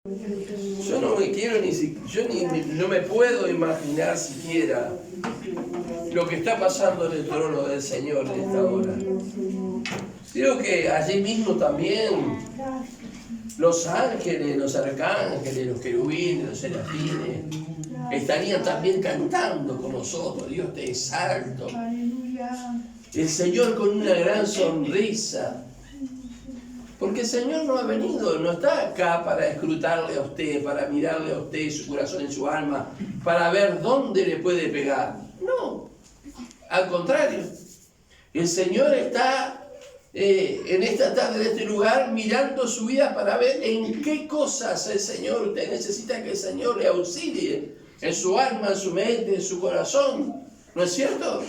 Yo no me quiero no me puedo imaginar siquiera lo que está pasando en el trono del Señor en esta hora. Creo que allí mismo también los ángeles, los arcángeles, los querubines, los serafines estarían también cantando con nosotros. Dios te exalto. El Señor con una gran sonrisa. Porque el Señor no ha venido, no está acá para escrutarle a usted, para mirarle a usted su corazón y su alma, para ver dónde le puede pegar. No, al contrario. El Señor está en esta tarde, en este lugar, mirando su vida para ver en qué cosas el Señor, usted necesita que el Señor le auxilie, en su alma, en su mente, en su corazón. ¿No es cierto?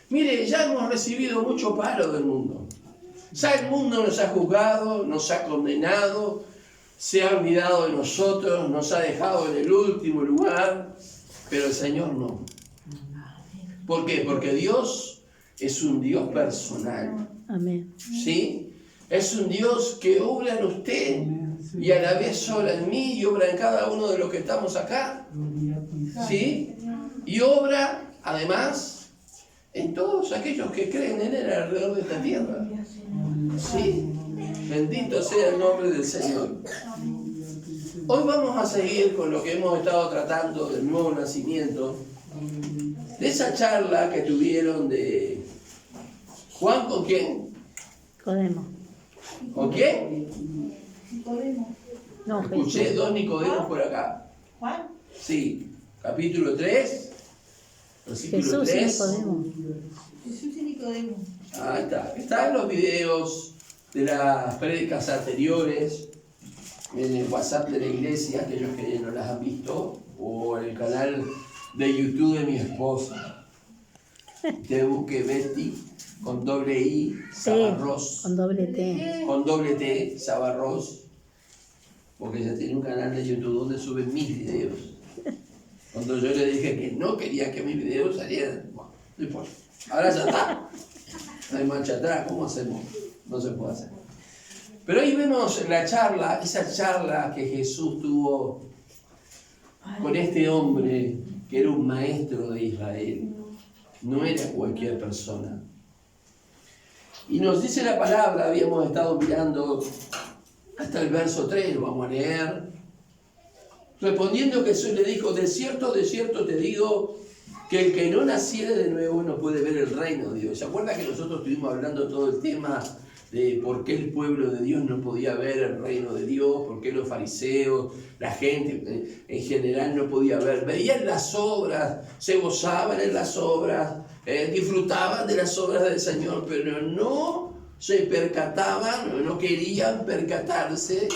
Mire, ya hemos recibido mucho palo del mundo. Ya el mundo nos ha juzgado, nos ha condenado, se ha olvidado de nosotros, nos ha dejado en el último lugar, pero el Señor no. ¿Por qué? Porque Dios es un Dios personal. Amén. ¿Sí? Es un Dios que obra en usted y a la vez obra en mí y obra en cada uno de los que estamos acá. ¿Sí? Y obra, además, en todos aquellos que creen en Él alrededor de esta tierra. ¿Sí? Bendito sea el nombre del Señor. Hoy vamos a seguir con lo que hemos estado tratando del nuevo nacimiento, de esa charla que tuvieron de Juan con quién. Nicodemo. ¿Con quién? Nicodemo. No, Escuché Jesús. 2 Nicodemos por acá. ¿Juan? Sí, capítulo 3, versículo Jesús y 3. Nicodemo. Jesús y Nicodemo. Ahí está. Está en los videos de las prédicas anteriores, en el WhatsApp de la iglesia, aquellos que no las han visto, o en el canal de YouTube de mi esposa. Te busque Betty, con doble I, Sabarros, Con doble T. con doble T, Sabarros, porque ella tiene un canal de YouTube donde sube mis videos. Cuando yo le dije que no quería que mis videos salieran, bueno, no importa. Ahora ya está. No hay marcha atrás, ¿cómo hacemos? No se puede hacer. Pero ahí vemos la charla, esa charla que Jesús tuvo con este hombre que era un maestro de Israel. No era cualquier persona. Y nos dice la palabra, habíamos estado mirando hasta el verso 3, lo vamos a leer. Respondiendo Jesús le dijo, de cierto te digo, que el que no naciere de nuevo no puede ver el reino de Dios. ¿Se acuerda que nosotros estuvimos hablando todo el tema de por qué el pueblo de Dios no podía ver el reino de Dios? ¿Por qué los fariseos, la gente en general no podía ver? Veían las obras, se gozaban en las obras, disfrutaban de las obras del Señor, pero no se percataban, no querían percatarse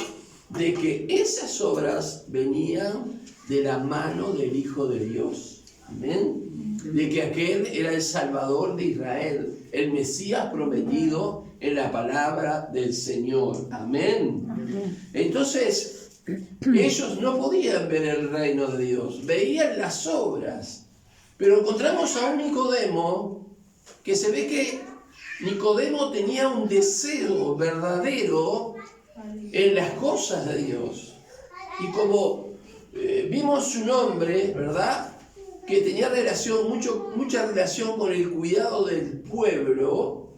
de que esas obras venían de la mano del Hijo de Dios. Amén. De que aquel era el Salvador de Israel, el Mesías prometido en la palabra del Señor. Amén. Entonces, ellos no podían ver el reino de Dios, veían las obras. Pero encontramos a un Nicodemo que se ve que Nicodemo tenía un deseo verdadero en las cosas de Dios. Y como vimos su nombre, ¿verdad?, que tenía mucha relación con el cuidado del pueblo,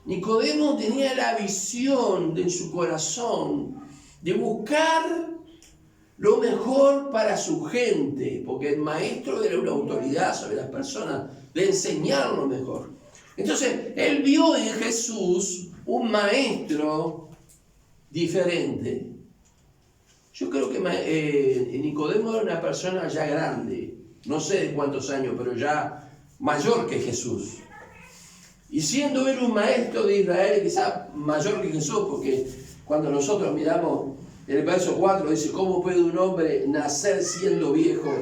Nicodemo tenía la visión de su corazón de buscar lo mejor para su gente, porque el maestro era una autoridad sobre las personas, de enseñar lo mejor. Entonces, él vio en Jesús un maestro diferente. Yo creo que Nicodemo era una persona ya grande, no sé de cuántos años, pero ya mayor que Jesús. Y siendo él un maestro de Israel, quizá mayor que Jesús, porque cuando nosotros miramos el verso 4, dice, ¿cómo puede un hombre nacer siendo viejo?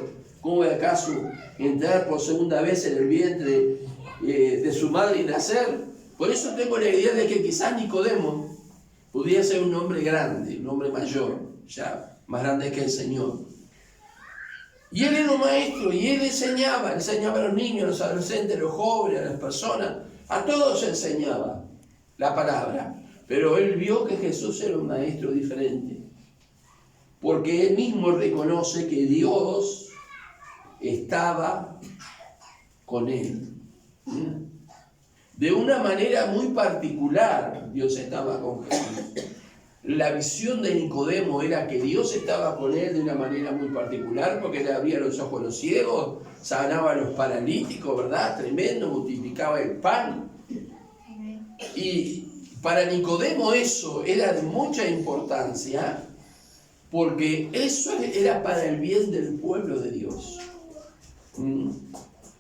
¿Cómo puede acaso entrar por segunda vez en el vientre de su madre y nacer? Por eso tengo la idea de que quizás Nicodemo podría ser un hombre grande, un hombre mayor, ya más grande que el Señor. Y él era un maestro, y él enseñaba a los niños, a los adolescentes, a los jóvenes, a las personas, a todos enseñaba la palabra. Pero él vio que Jesús era un maestro diferente. porque él mismo reconoce que Dios estaba con él. De una manera muy particular, Dios estaba con Jesús. La visión de Nicodemo era que Dios estaba con él de una manera muy particular, porque le abría los ojos a los ciegos, sanaba a los paralíticos, ¿verdad? Tremendo, multiplicaba el pan. Y para Nicodemo eso era de mucha importancia, porque eso era para el bien del pueblo de Dios.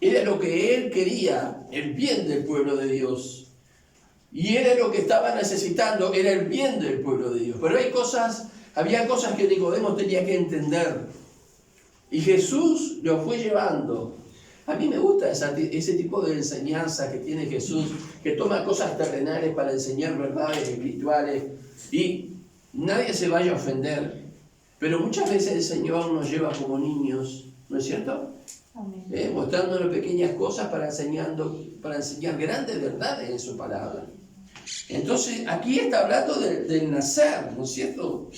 Era lo que él quería, el bien del pueblo de Dios. Y era lo que estaba necesitando, era el bien del pueblo de Dios. Pero había cosas que Nicodemo tenía que entender. Y Jesús lo fue llevando. A mí me gusta ese tipo de enseñanza que tiene Jesús, que toma cosas terrenales para enseñar verdades espirituales. Y nadie se vaya a ofender. Pero muchas veces el Señor nos lleva como niños, ¿no es cierto? Mostrándonos pequeñas cosas para enseñar grandes verdades en su palabra. Entonces aquí está hablando del nacer, ¿no es cierto?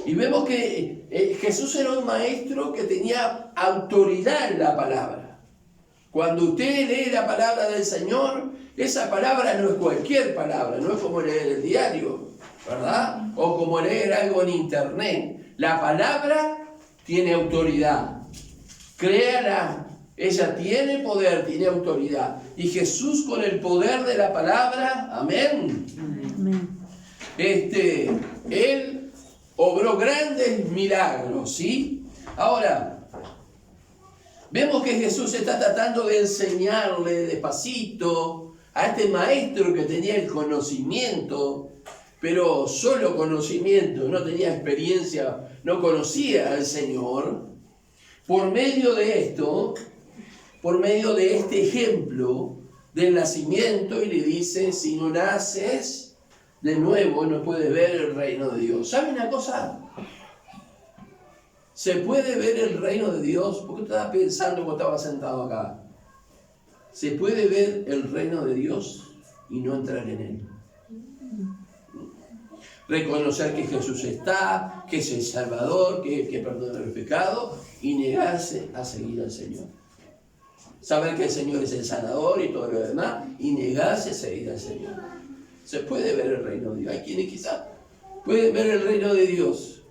Y vemos que Jesús era un maestro que tenía autoridad en la palabra. Cuando usted lee la palabra del Señor, esa palabra no es cualquier palabra, no es como leer el diario, ¿verdad? O como leer algo en internet. La palabra tiene autoridad. Créala, ella tiene poder, tiene autoridad. Y Jesús con el poder de la palabra, amén. Amén. Él obró grandes milagros, ¿sí? Ahora, vemos que Jesús está tratando de enseñarle despacito a este maestro que tenía el conocimiento, pero solo conocimiento, no tenía experiencia, no conocía al Señor. Por medio de esto, por medio de este ejemplo del nacimiento, y le dice, si no naces de nuevo, no puedes ver el reino de Dios. ¿Sabe una cosa? ¿Se puede ver el reino de Dios? ¿Por qué estaba pensando cuando estaba sentado acá? ¿Se puede ver el reino de Dios y no entrar en él? Reconocer que Jesús está, que es el Salvador, que perdona el pecado, y negarse a seguir al Señor. Saber que el Señor es el sanador y todo lo demás, y negarse a seguir al Señor. Se puede ver el reino de Dios. Hay quienes quizás pueden ver el reino de Dios,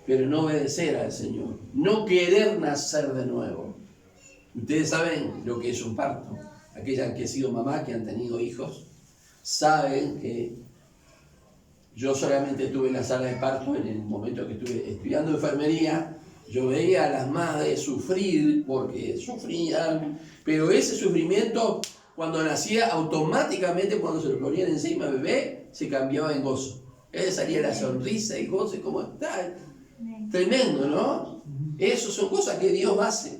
pero no obedecer al Señor, no querer nacer de nuevo. Ustedes saben lo que es un parto. Aquellas que han sido mamás, que han tenido hijos, saben que yo solamente estuve en la sala de parto en el momento que estuve estudiando enfermería. Yo veía a las madres sufrir porque sufrían, pero ese sufrimiento cuando nacía automáticamente, cuando se lo ponían encima al bebé, se cambiaba en gozo. Salía la sonrisa y gozo, y cómo está. Tremendo, ¿no? Eso son cosas que Dios hace.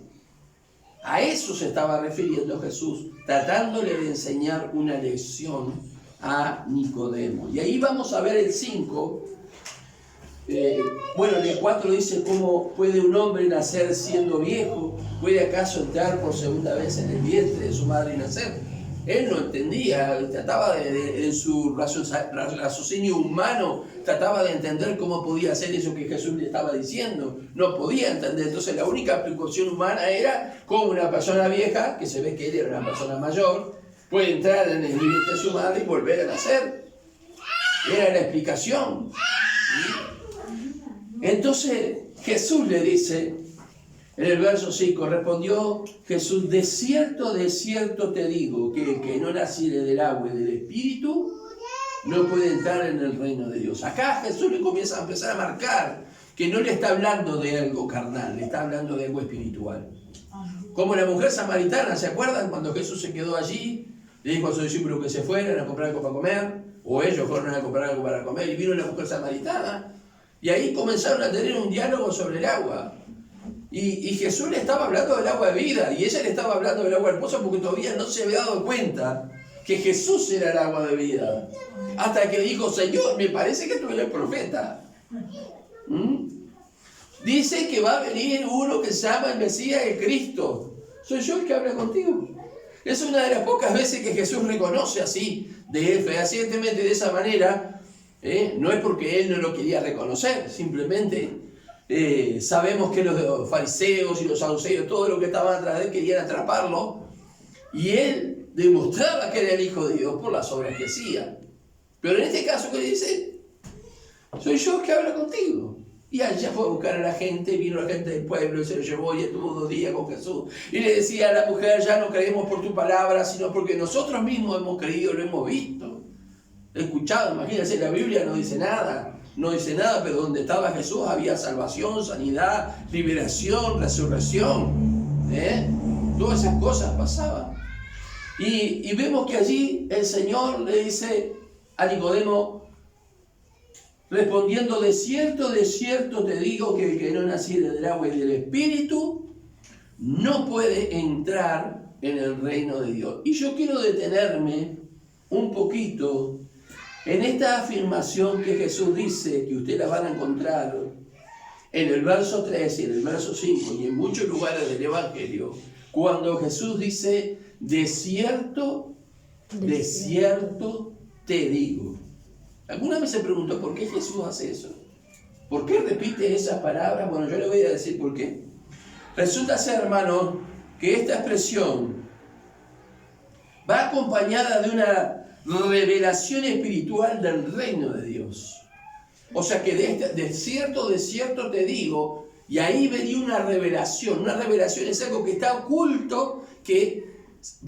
A eso se estaba refiriendo Jesús, tratándole de enseñar una lección a Nicodemo. Y ahí vamos a ver el 5. En el 4 dice, ¿cómo puede un hombre nacer siendo viejo? ¿Puede acaso entrar por segunda vez en el vientre de su madre y nacer? Él no entendía, trataba en su raciocinio humano, trataba de entender cómo podía hacer eso que Jesús le estaba diciendo. No podía entender. Entonces la única explicación humana era cómo una persona vieja, que se ve que él era una persona mayor, puede entrar en el vientre de su madre y volver a nacer. Era la explicación. Entonces Jesús le dice, en el verso 5, respondió Jesús, de cierto te digo, que el que no naciere del agua y del Espíritu, no puede entrar en el reino de Dios. Acá Jesús le comienza a empezar a marcar que no le está hablando de algo carnal, le está hablando de algo espiritual. Como la mujer samaritana, ¿se acuerdan? Cuando Jesús se quedó allí, le dijo a sus discípulos que se fueran a comprar algo para comer, o ellos fueron a comprar algo para comer, y vino la mujer samaritana, y ahí comenzaron a tener un diálogo sobre el agua. Y Jesús le estaba hablando del agua de vida, y ella le estaba hablando del agua del pozo porque todavía no se había dado cuenta que Jesús era el agua de vida. Hasta que dijo, Señor, me parece que tú eres el profeta. Dice que va a venir uno que se llama el Mesías, el Cristo. Soy yo el que habla contigo. Es una de las pocas veces que Jesús reconoce así, fehacientemente de esa manera, No es porque él no lo quería reconocer, simplemente sabemos que los fariseos y los saduceos, todo lo que estaban atrás de él, querían atraparlo, y él demostraba que era el Hijo de Dios por las obras que hacía. Pero en este caso, ¿qué dice? Soy yo que hablo contigo. Y allá fue a buscar a la gente, vino la gente del pueblo y se lo llevó y estuvo 2 días con Jesús. Y le decía a la mujer, ya no creemos por tu palabra, sino porque nosotros mismos hemos creído, lo hemos visto, escuchado. Imagínense, la Biblia no dice nada, pero donde estaba Jesús había salvación, sanidad, liberación, resurrección. Todas esas cosas pasaban. Y vemos que allí el Señor le dice a Nicodemo, respondiendo, de cierto te digo que el que no naciere del agua y del Espíritu no puede entrar en el reino de Dios. Y yo quiero detenerme un poquito en esta afirmación que Jesús dice, que ustedes la van a encontrar en el verso 3 y en el verso 5 y en muchos lugares del Evangelio, cuando Jesús dice, de cierto te digo. ¿Alguna vez se preguntó por qué Jesús hace eso? ¿Por qué repite esas palabras? Bueno, yo le voy a decir por qué. Resulta ser, hermano, que esta expresión va acompañada de una revelación espiritual del reino de Dios. O sea que de cierto te digo, y ahí venía una revelación. Una revelación es algo que está oculto, que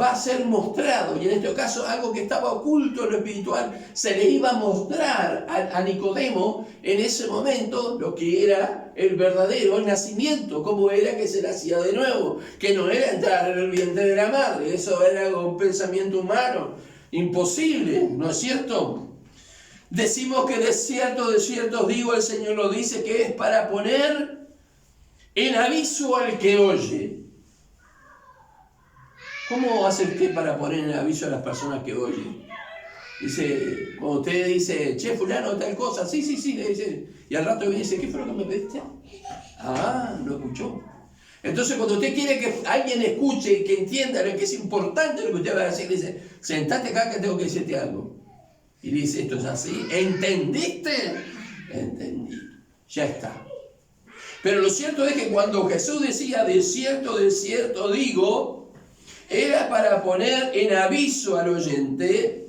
va a ser mostrado, y en este caso algo que estaba oculto en lo espiritual se le iba a mostrar a Nicodemo en ese momento, lo que era el verdadero nacimiento, cómo era que se nacía de nuevo, que no era entrar en el vientre de la madre, eso era un pensamiento humano, imposible, ¿no es cierto? Decimos que de cierto os digo, el Señor lo dice, que es para poner en aviso al que oye. ¿Cómo hace usted para poner en aviso a las personas que oyen? Dice, cuando usted dice, che, fulano, tal cosa, sí, le dice, y al rato viene y dice, ¿qué fue lo que me pediste? Ah, lo escuchó. Entonces, cuando usted quiere que alguien escuche y que entienda lo que es importante lo que usted va a decir, le dice, sentate acá que tengo que decirte algo. Y dice, esto es así, ¿entendiste? Entendí, ya está. Pero lo cierto es que cuando Jesús decía, de cierto digo, era para poner en aviso al oyente,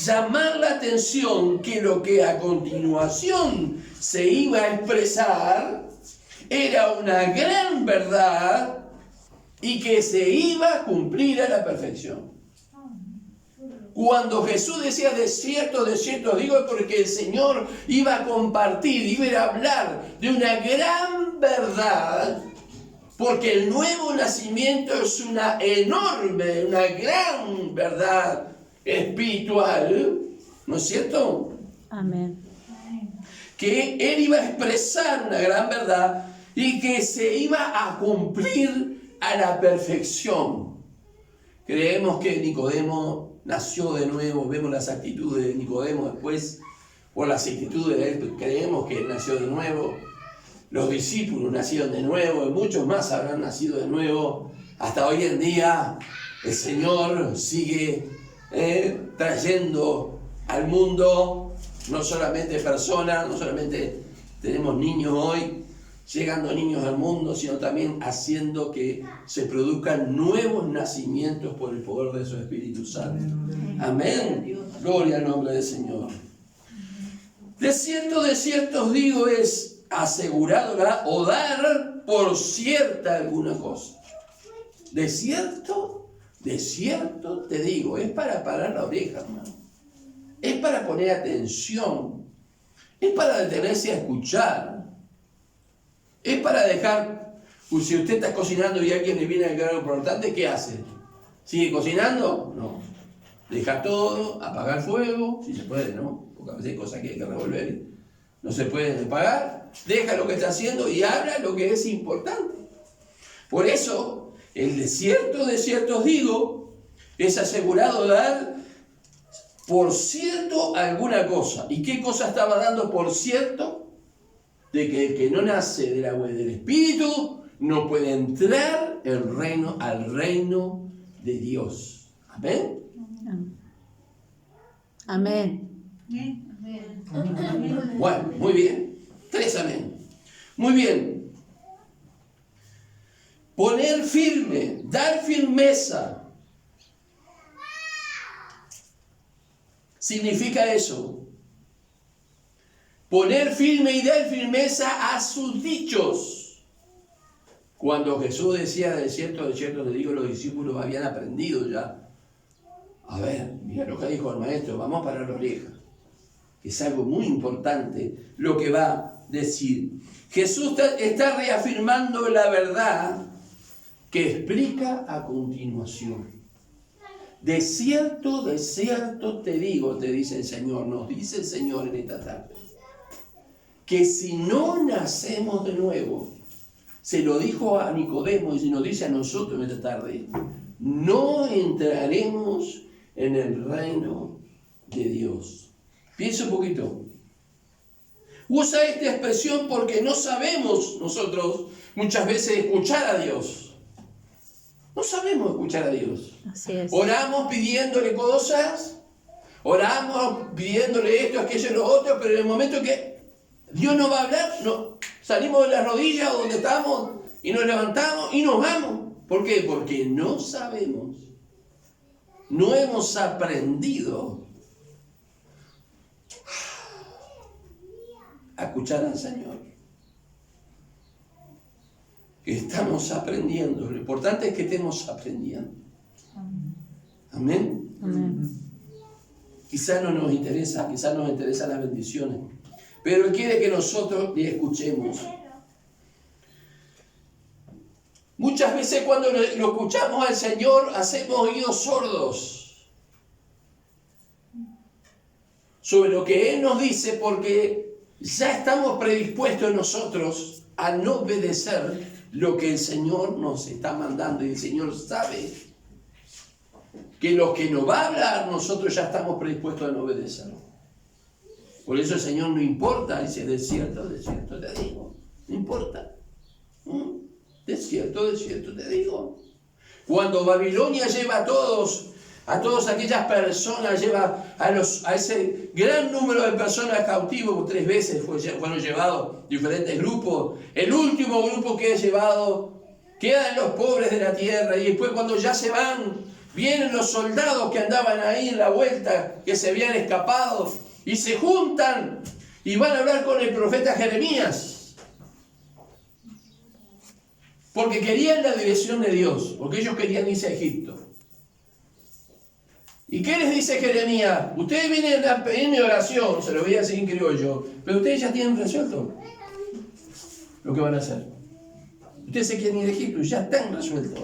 llamar la atención que lo que a continuación se iba a expresar era una gran verdad y que se iba a cumplir a la perfección. Cuando Jesús decía de cierto digo, es porque el Señor iba a compartir, iba a hablar de una gran verdad. Porque el nuevo nacimiento es una enorme, una gran verdad espiritual, ¿no es cierto? Amén. Que Él iba a expresar una gran verdad y que se iba a cumplir a la perfección. Creemos que Nicodemo nació de nuevo, vemos las actitudes de Nicodemo después, por las actitudes de él, creemos que él nació de nuevo. Los discípulos nacieron de nuevo, y muchos más habrán nacido de nuevo. Hasta hoy en día el Señor sigue trayendo al mundo no solamente personas, no solamente tenemos niños hoy, llegando niños al mundo, sino también haciendo que se produzcan nuevos nacimientos por el poder de su Espíritu Santo. Amén. Gloria al nombre del Señor. De cierto os digo, es asegurado o dar por cierta alguna cosa. De cierto te digo, es para parar la oreja, hermano. Es para poner atención. Es para detenerse a escuchar. Es para dejar, pues si usted está cocinando y alguien le viene a declarar algo importante, ¿qué hace? ¿Sigue cocinando? No. Deja todo, apagar el fuego, si se puede, ¿no? Porque a veces hay cosas que hay que revolver. No se pueden apagar, deja lo que está haciendo y habla lo que es importante. Por eso, el de cierto os digo, es asegurado dar por cierto alguna cosa. ¿Y qué cosa estaba dando por cierto? De que el que no nace del agua y del Espíritu no puede entrar al reino de Dios. ¿Amén? Amén. Amén. Amén. Bueno, muy bien. 3 amén. Muy bien. Poner firme, dar firmeza. Significa eso. Poner firme y dar firmeza a sus dichos. Cuando Jesús decía, de cierto te digo, los discípulos habían aprendido ya. A ver, mira lo que dijo el maestro, vamos a parar la oreja. Es algo muy importante lo que va a decir. Jesús está reafirmando la verdad que explica a continuación. De cierto te digo, te dice el Señor, nos dice el Señor en esta tarde, que si no nacemos de nuevo, se lo dijo a Nicodemo y se nos dice a nosotros en esta tarde, no entraremos en el reino de Dios. Piensa un poquito. Usa esta expresión porque no sabemos nosotros muchas veces escuchar a Dios. No sabemos escuchar a Dios. Así es. Oramos pidiéndole cosas, oramos pidiéndole esto, aquello, lo otro, pero en el momento que Dios nos va a hablar, no, salimos de las rodillas o donde estamos y nos levantamos y nos vamos. ¿Por qué? Porque no sabemos. No hemos aprendido a escuchar al Señor. Que estamos aprendiendo. Lo importante es que estemos aprendiendo. Amén. Amén. Quizás no nos interesa, quizás nos interesan las bendiciones, pero Él quiere que nosotros le escuchemos. Muchas veces cuando lo escuchamos al Señor hacemos oídos sordos sobre lo que Él nos dice, porque ya estamos predispuestos nosotros a no obedecer lo que el Señor nos está mandando, y el Señor sabe que lo que nos va a hablar nosotros ya estamos predispuestos a no obedecerlo. Por eso el Señor no importa, dice, de cierto te digo, no importa. De cierto te digo. Cuando Babilonia lleva a todas aquellas personas, lleva a ese gran número de personas cautivos, 3 veces fueron llevados diferentes grupos. El último grupo que es llevado, quedan los pobres de la tierra, y después cuando ya se van, vienen los soldados que andaban ahí en la vuelta, que se habían escapado, y se juntan y van a hablar con el profeta Jeremías. Porque querían la dirección de Dios, porque ellos querían irse a Egipto. ¿Y qué les dice Jeremías? Ustedes vienen a pedirme oración, se lo voy a decir en criollo, pero ustedes ya tienen resuelto lo que van a hacer. Ustedes se quieren ir a Egipto y ya están resueltos.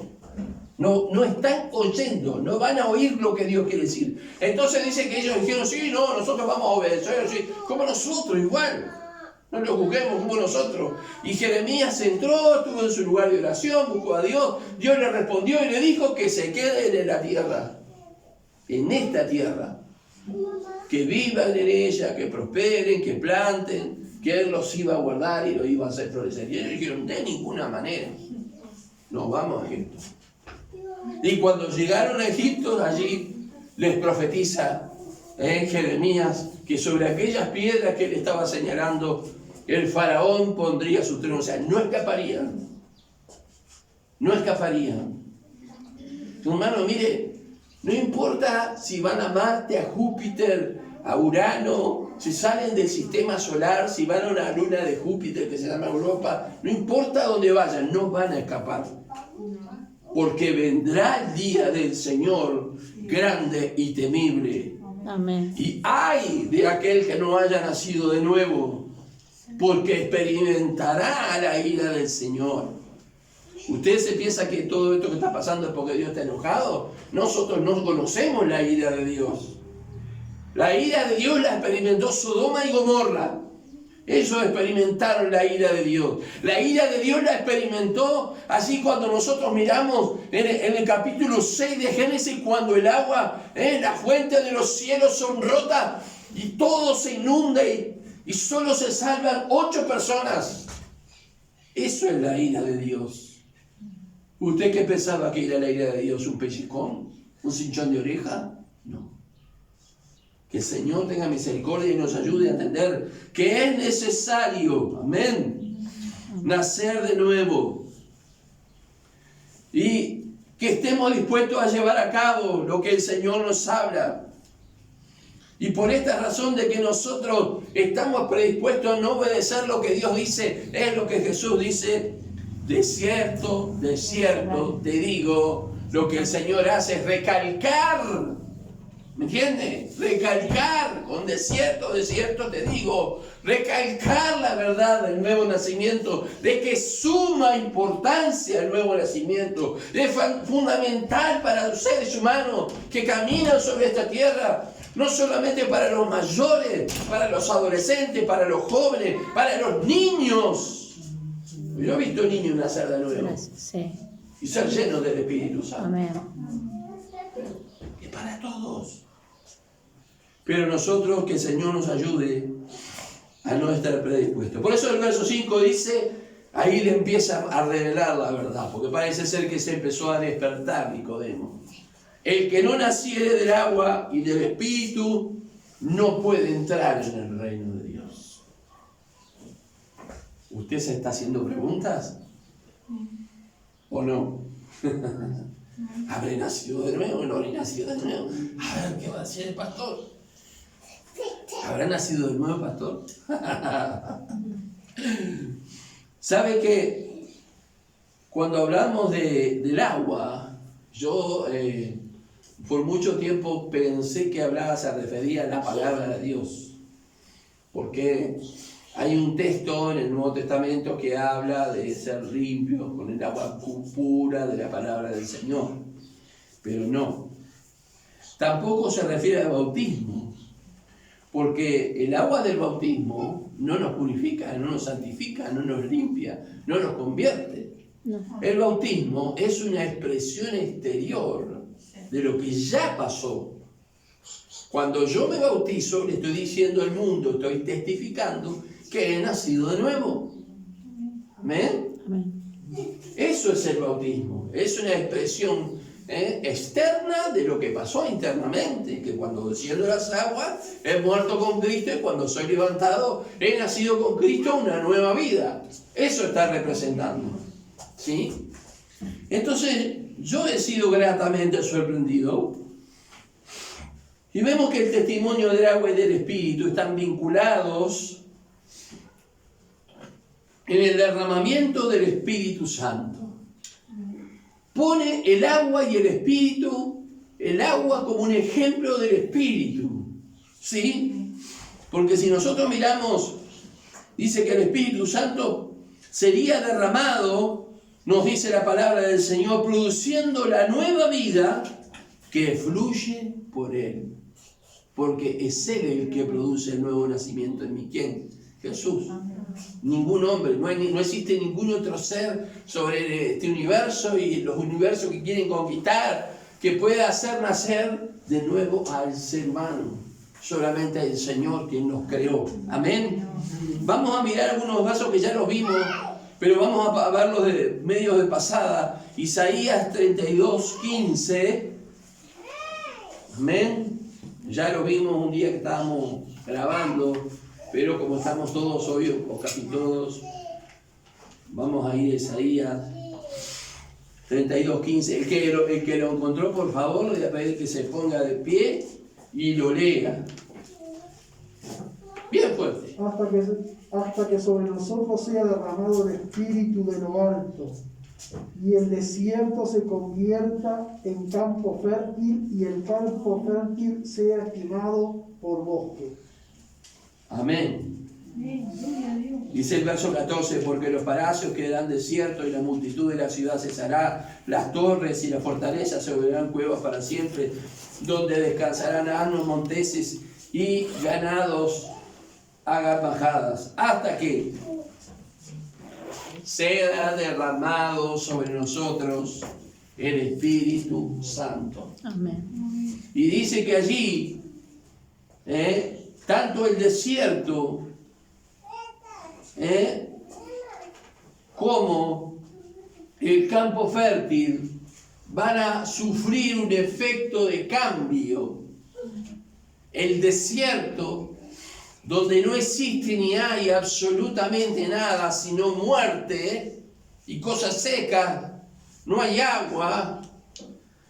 No están oyendo, no van a oír lo que Dios quiere decir. Entonces dice que ellos dijeron, sí, no, nosotros vamos a obedecer, sí, como nosotros igual. No lo juzguemos como nosotros. Y Jeremías entró, estuvo en su lugar de oración, buscó a Dios. Dios le respondió y le dijo que se queden en la tierra. En esta tierra. Que vivan en ella, que prosperen, que planten, que Él los iba a guardar y los iba a hacer florecer. Y ellos dijeron, de ninguna manera. Nos vamos a Egipto. Y cuando llegaron a Egipto, allí les profetiza Jeremías que sobre aquellas piedras que él estaba señalando, el faraón pondría su trono. O sea, no escaparían. No escaparían. Hermano, mire, no importa si van a Marte, a Júpiter, a Urano, si salen del sistema solar, si van a una luna de Júpiter que se llama Europa, no importa dónde vayan, no van a escapar. Porque vendrá el día del Señor grande y temible. Amén. Y ay de aquel que no haya nacido de nuevo, porque experimentará la ira del Señor. ¿Usted se piensa que todo esto que está pasando es porque Dios está enojado? Nosotros no conocemos la ira de Dios. La ira de Dios la experimentó Sodoma y Gomorra. Ellos experimentaron la ira de Dios. La ira de Dios la experimentó así cuando nosotros miramos en el capítulo 6 de Génesis, cuando el agua, las fuentes de los cielos son rotas y todo se inunda y solo se salvan 8 personas. Eso es la ira de Dios. ¿Usted qué pensaba que era la ira de Dios? ¿Un pellizcón? ¿Un cinchón de oreja? No. Que el Señor tenga misericordia y nos ayude a entender que es necesario, amén, nacer de nuevo. Y que estemos dispuestos a llevar a cabo lo que el Señor nos habla. Y por esta razón de que nosotros estamos predispuestos a no obedecer lo que Dios dice, es lo que Jesús dice: de cierto, te digo, lo que el Señor hace es recalcar. ¿Me entiendes? Recalcar, con de cierto, te digo, recalcar la verdad del nuevo nacimiento, de que suma importancia el nuevo nacimiento, es fundamental para los seres humanos que caminan sobre esta tierra, no solamente para los mayores, para los adolescentes, para los jóvenes, para los niños. Yo he visto niños nacer de nuevo Sí. y ser llenos del Espíritu Santo. Amén. Es para todos. Pero nosotros, que el Señor nos ayude a no estar predispuestos. Por eso el verso 5 dice, ahí le empieza a revelar la verdad, porque parece ser que se empezó a despertar Nicodemo. El que no naciere del agua y del Espíritu no puede entrar en el reino de Dios. ¿Usted se está haciendo preguntas? ¿O no? ¿Habré nacido de nuevo? ¿No habré nacido de nuevo? A ver, ¿qué va a decir el pastor? ¿Habrá nacido de nuevo, pastor? ¿Sabe que cuando hablamos del agua, yo por mucho tiempo pensé que se refería a la palabra de Dios? Porque hay un texto en el Nuevo Testamento que habla de ser limpios con el agua pura de la palabra del Señor. Pero no. Tampoco se refiere al bautismo. Porque el agua del bautismo no nos purifica, no nos santifica, no nos limpia, no nos convierte. No. El bautismo es una expresión exterior de lo que ya pasó. Cuando yo me bautizo, le estoy diciendo al mundo, estoy testificando que he nacido de nuevo. ¿Amén? Amén. Eso es el bautismo. Es una expresión externa de lo que pasó internamente, que cuando desciendo las aguas he muerto con Cristo y cuando soy levantado he nacido con Cristo una nueva vida. Eso está representando, ¿sí? Entonces yo he sido gratamente sorprendido y vemos que el testimonio del agua y del Espíritu están vinculados en el derramamiento del Espíritu Santo. Pone el agua y el Espíritu, el agua como un ejemplo del Espíritu, ¿sí? Porque si nosotros miramos, dice que el Espíritu Santo sería derramado, nos dice la palabra del Señor, produciendo la nueva vida que fluye por Él. Porque es Él el que produce el nuevo nacimiento en mí. ¿Quién? Jesús. Ningún hombre, no existe ningún otro ser sobre este universo y los universos que quieren conquistar que pueda hacer nacer de nuevo al ser humano. Solamente el Señor quien nos creó. Amén. Vamos a mirar algunos versos que ya los vimos, pero vamos a verlos de medios de pasada. Isaías 32:15. Amén. Ya lo vimos un día que estábamos grabando. Pero como estamos todos hoy, o casi todos, vamos a ir a Isaías 32:15. El que lo encontró, por favor, le voy a pedir que se ponga de pie y lo lea. Bien fuerte. Hasta que sobre nosotros sea derramado el Espíritu de lo alto, y el desierto se convierta en campo fértil, y el campo fértil sea estimado por bosque. Amén. Dice el verso 14, porque los palacios quedarán desiertos y la multitud de la ciudad cesará, las torres y las fortalezas se volverán cuevas para siempre, donde descansarán asnos, monteses y ganados hagan bajadas, hasta que sea derramado sobre nosotros el Espíritu Santo. Amén. Y dice que allí, tanto el desierto como el campo fértil van a sufrir un efecto de cambio el desierto, donde no existe ni hay absolutamente nada sino muerte y cosas secas, no hay agua.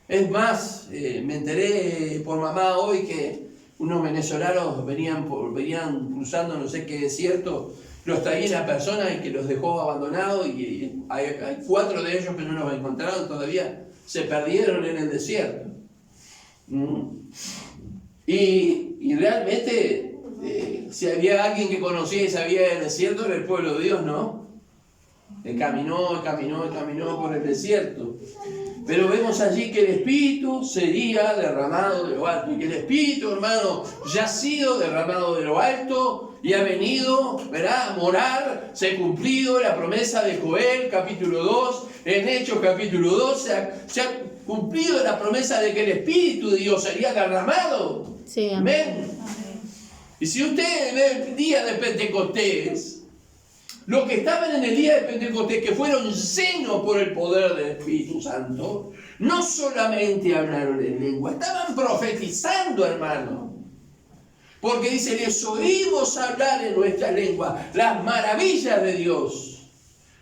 Es más, me enteré por mamá hoy que unos venezolanos venían cruzando no sé qué desierto, los traían a personas y que los dejó abandonados, y hay 4 de ellos que no los encontraron todavía, se perdieron en el desierto. Y realmente, si había alguien que conocía y sabía el desierto, era el pueblo de Dios, ¿no? Caminó por el desierto. Pero vemos allí que el Espíritu sería derramado de lo alto. Y que el Espíritu, hermano, ya ha sido derramado de lo alto y ha venido, ¿verdad?, a morar. Se ha cumplido la promesa de Joel, capítulo 2. En Hechos, capítulo 2, se ha cumplido la promesa de que el Espíritu de Dios sería derramado. Sí, amén. Y si usted ve el día de Pentecostés, los que estaban en el día de Pentecostés, que fueron llenos por el poder del Espíritu Santo, no solamente hablaron en lengua, estaban profetizando, hermano. Porque dice, les oímos hablar en nuestra lengua las maravillas de Dios.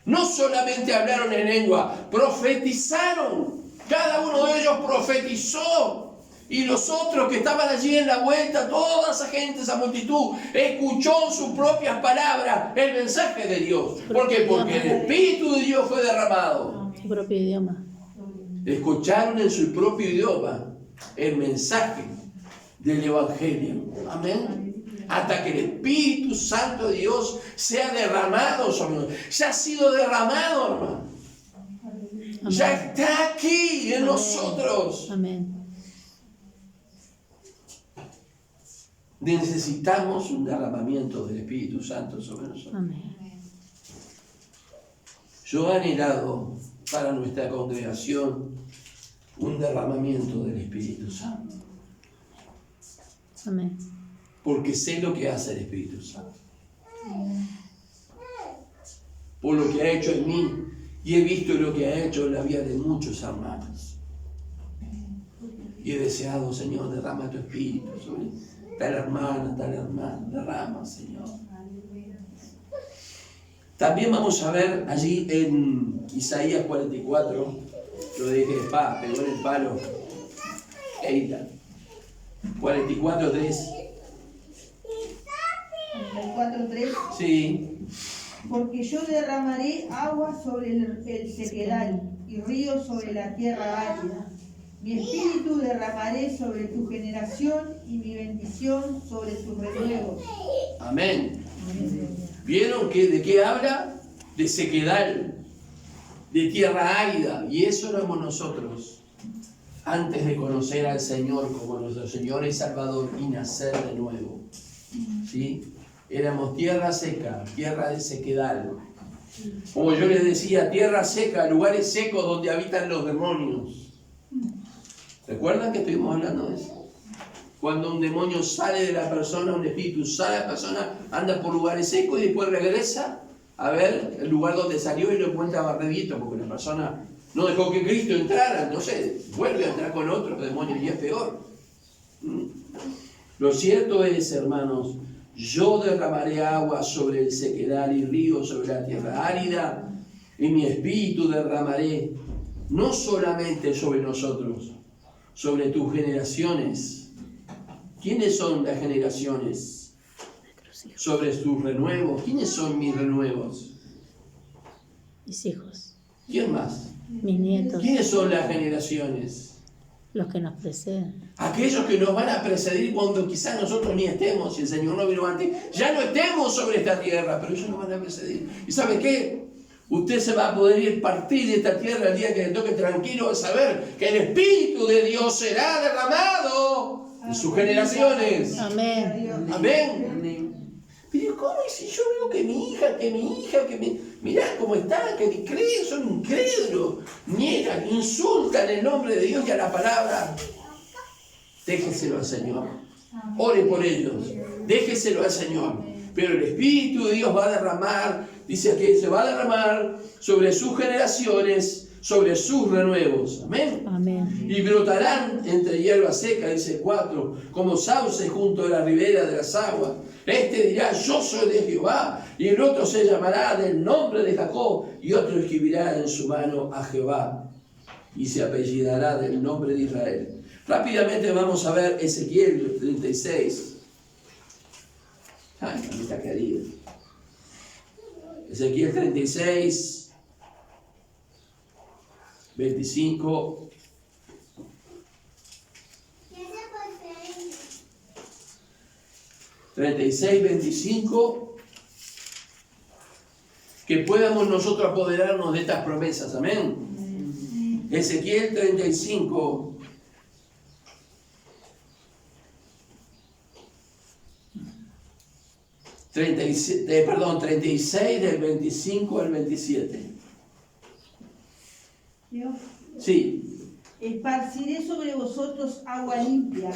No solamente hablaron en lengua, profetizaron. Cada uno de ellos profetizó. Y los otros que estaban allí en la vuelta, toda esa gente, esa multitud, escuchó en sus propias palabras el mensaje de Dios. ¿Por qué? Porque el Espíritu de Dios fue derramado. Su propio idioma. Escucharon en su propio idioma el mensaje del Evangelio. Amén. Hasta que el Espíritu Santo de Dios sea derramado sobre nosotros. Ya ha sido derramado, hermano. Amén. Ya está aquí en nosotros. Amén. Necesitamos un derramamiento del Espíritu Santo sobre nosotros. Amén. Yo he anhelado para nuestra congregación un derramamiento del Espíritu Santo. Amén. Porque sé lo que hace el Espíritu Santo. Por lo que ha hecho en mí, y he visto lo que ha hecho en la vida de muchos hermanos. Y he deseado, Señor, derrama tu Espíritu sobre tal hermano, derrama, Señor. También vamos a ver allí en Isaías 44, lo dije, pegó en el palo, Eita, 44:3. 44:3. Sí. Porque yo derramaré agua sobre el sequedal y ríos sobre la tierra árida. Mi espíritu derramaré sobre tu generación y mi bendición sobre tus renuevos. Amén. ¿Vieron de qué habla? De sequedal, de tierra árida. Y eso éramos nosotros antes de conocer al Señor como nuestro Señor y Salvador y nacer de nuevo. ¿Sí? Éramos tierra seca, tierra de sequedal. Como yo les decía, tierra seca, lugares secos donde habitan los demonios. ¿Recuerdan que estuvimos hablando de eso? Cuando un demonio sale de la persona, un espíritu sale de la persona, anda por lugares secos y después regresa a ver el lugar donde salió y lo encuentra barredito, porque la persona no dejó que Cristo entrara, entonces vuelve a entrar con otro demonio y es peor. Lo cierto es, hermanos, yo derramaré agua sobre el sequedal y ríos sobre la tierra árida, y mi espíritu derramaré no solamente sobre nosotros, sobre tus generaciones. ¿Quiénes son las generaciones? Sobre tus renuevos. ¿Quiénes son mis renuevos? Mis hijos. ¿Quién más? Mis nietos. ¿Quiénes son las generaciones? Los que nos preceden. Aquellos que nos van a precedir cuando quizás nosotros ni estemos, si el Señor no vino antes, ya no estemos sobre esta tierra, pero ellos nos van a precedir. ¿Y sabe qué? Usted se va a poder ir partir de esta tierra el día que le toque tranquilo, de saber que el Espíritu de Dios será derramado en sus generaciones. Amén. Amén. Pero ¿cómo? Y si yo veo que mi hija, mirá cómo están, que creen, son incrédulos, niegan, insultan el nombre de Dios y a la palabra. Déjeselo al Señor. Ore por ellos. Déjeselo al Señor. Pero el Espíritu de Dios va a derramar, dice que se va a derramar sobre sus generaciones, sobre sus renuevos. Amén. Amén. Y brotarán entre hierba seca, dice 4, como sauces junto a la ribera de las aguas. Este dirá, yo soy de Jehová, y el otro se llamará del nombre de Jacob, y otro escribirá en su mano a Jehová, y se apellidará del nombre de Israel. Rápidamente vamos a ver Ezequiel 36. Ay, mamita querida. Ezequiel 36, 25. ...36, 25... que podamos nosotros apoderarnos de estas promesas, amén. Ezequiel 35... 36 del 25 al 27. Dios. Sí. Esparciré sobre vosotros agua limpia,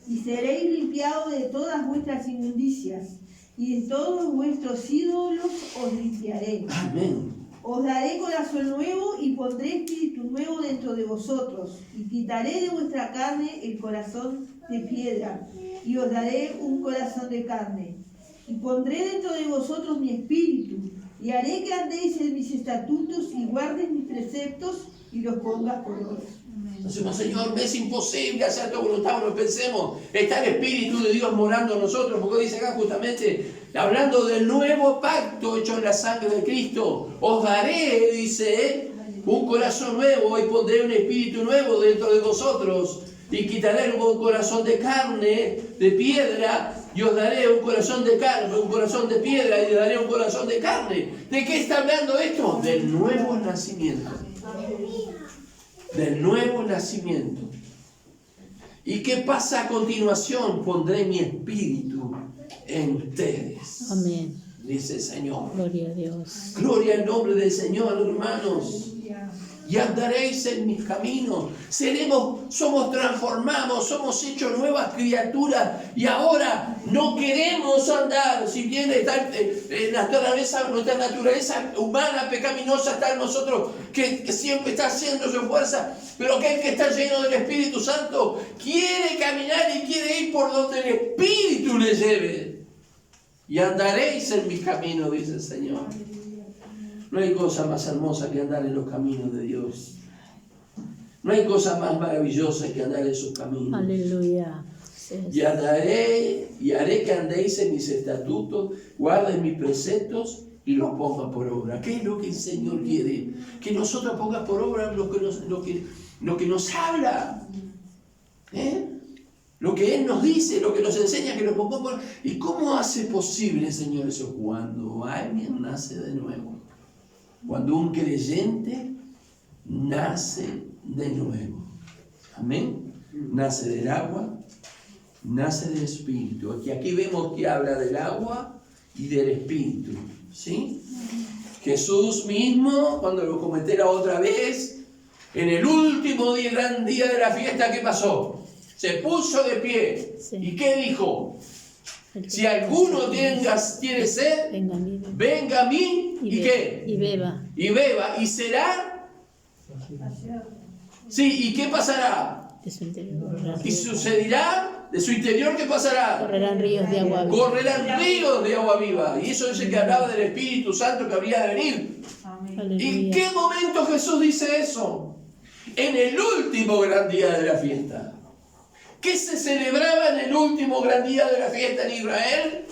y seréis limpiados de todas vuestras inmundicias, y de todos vuestros ídolos os limpiaré. Amén. Os daré corazón nuevo y pondré espíritu nuevo dentro de vosotros, y quitaré de vuestra carne el corazón de piedra, y os daré un corazón de carne. Y pondré dentro de vosotros mi espíritu, y haré que andéis en mis estatutos y guardéis mis preceptos y los pongas por obra. Decimos, Señor, me es imposible hacer tu voluntad. No pensemos, está el Espíritu de Dios morando en nosotros, porque dice acá justamente, hablando del nuevo pacto hecho en la sangre de Cristo, os daré, dice, un corazón nuevo y pondré un espíritu nuevo dentro de vosotros, y quitaré un corazón de carne, de piedra, y os daré un corazón de carne, un corazón de piedra, y os daré un corazón de carne. ¿De qué está hablando esto? Del nuevo nacimiento. Del nuevo nacimiento. ¿Y qué pasa a continuación? Pondré mi espíritu en ustedes. Amén. Dice el Señor. Gloria a Dios. Gloria al nombre del Señor, hermanos. Y andaréis en mis caminos. Somos transformados, somos hechos nuevas criaturas. Y ahora no queremos andar, si bien está nuestra naturaleza humana, pecaminosa, está en nosotros, que siempre está haciendo su fuerza. Pero aquel que está lleno del Espíritu Santo quiere caminar y quiere ir por donde el Espíritu le lleve. Y andaréis en mis caminos, dice el Señor. No hay cosa más hermosa que andar en los caminos de Dios. No hay cosa más maravillosa que andar en sus caminos. Aleluya. Y haré que andéis en mis estatutos, guarden mis preceptos y los ponga por obra. ¿Qué es lo que el Señor quiere? Que nosotros pongamos por obra lo que nos habla. Lo que Él nos dice, lo que nos enseña, que lo pongamos por obra. ¿Y cómo hace posible, Señor, eso? Cuando alguien nace de nuevo. Cuando un creyente nace de nuevo. Amén. Nace del agua, nace del Espíritu. Aquí vemos que habla del agua y del Espíritu. ¿Sí? Jesús mismo, cuando lo comenté la otra vez, en el último gran día de la fiesta, ¿qué pasó? Se puso de pie. Sí. ¿Y qué dijo? Si alguno tiene sed, venga a mí y ¿qué? Y beba. Y beba. ¿Y será? Sí, ¿y qué pasará? De su interior. ¿Y sucederá? ¿De su interior qué pasará? Correrán ríos de agua viva. Correrán ríos de agua viva. Y eso es el que hablaba del Espíritu Santo que habría de venir. Aleluya. ¿Y en qué momento Jesús dice eso? En el último gran día de la fiesta. ¿Qué se celebraba en el último gran día de la fiesta en Israel?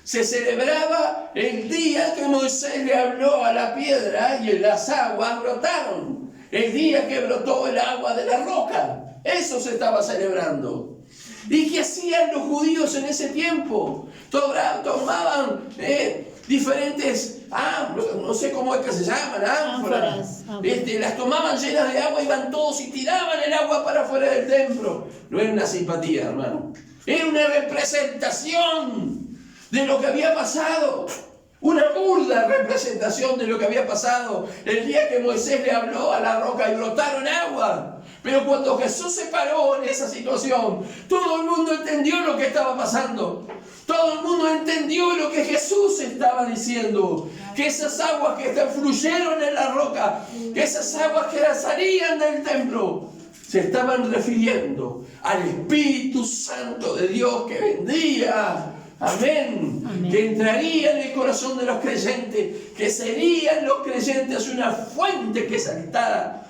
Se celebraba el día que Moisés le habló a la piedra y las aguas brotaron. El día que brotó el agua de la roca. Eso se estaba celebrando. ¿Y qué hacían los judíos en ese tiempo? Tomaban diferentes, no sé cómo es que se llaman, ánforas. Las tomaban llenas de agua, iban todos y tiraban el agua para afuera del templo. No era una simpatía, hermano. Era una representación de lo que había pasado. Una burda representación de lo que había pasado el día que Moisés le habló a la roca y brotaron agua. Pero cuando Jesús se paró en esa situación, todo el mundo entendió lo que estaba pasando. Todo el mundo entendió lo que Jesús estaba diciendo. Que esas aguas que fluyeron en la roca, que esas aguas que salían del templo, se estaban refiriendo al Espíritu Santo de Dios que vendría. Amén. Amén. Que entraría en el corazón de los creyentes, que serían los creyentes una fuente que saltara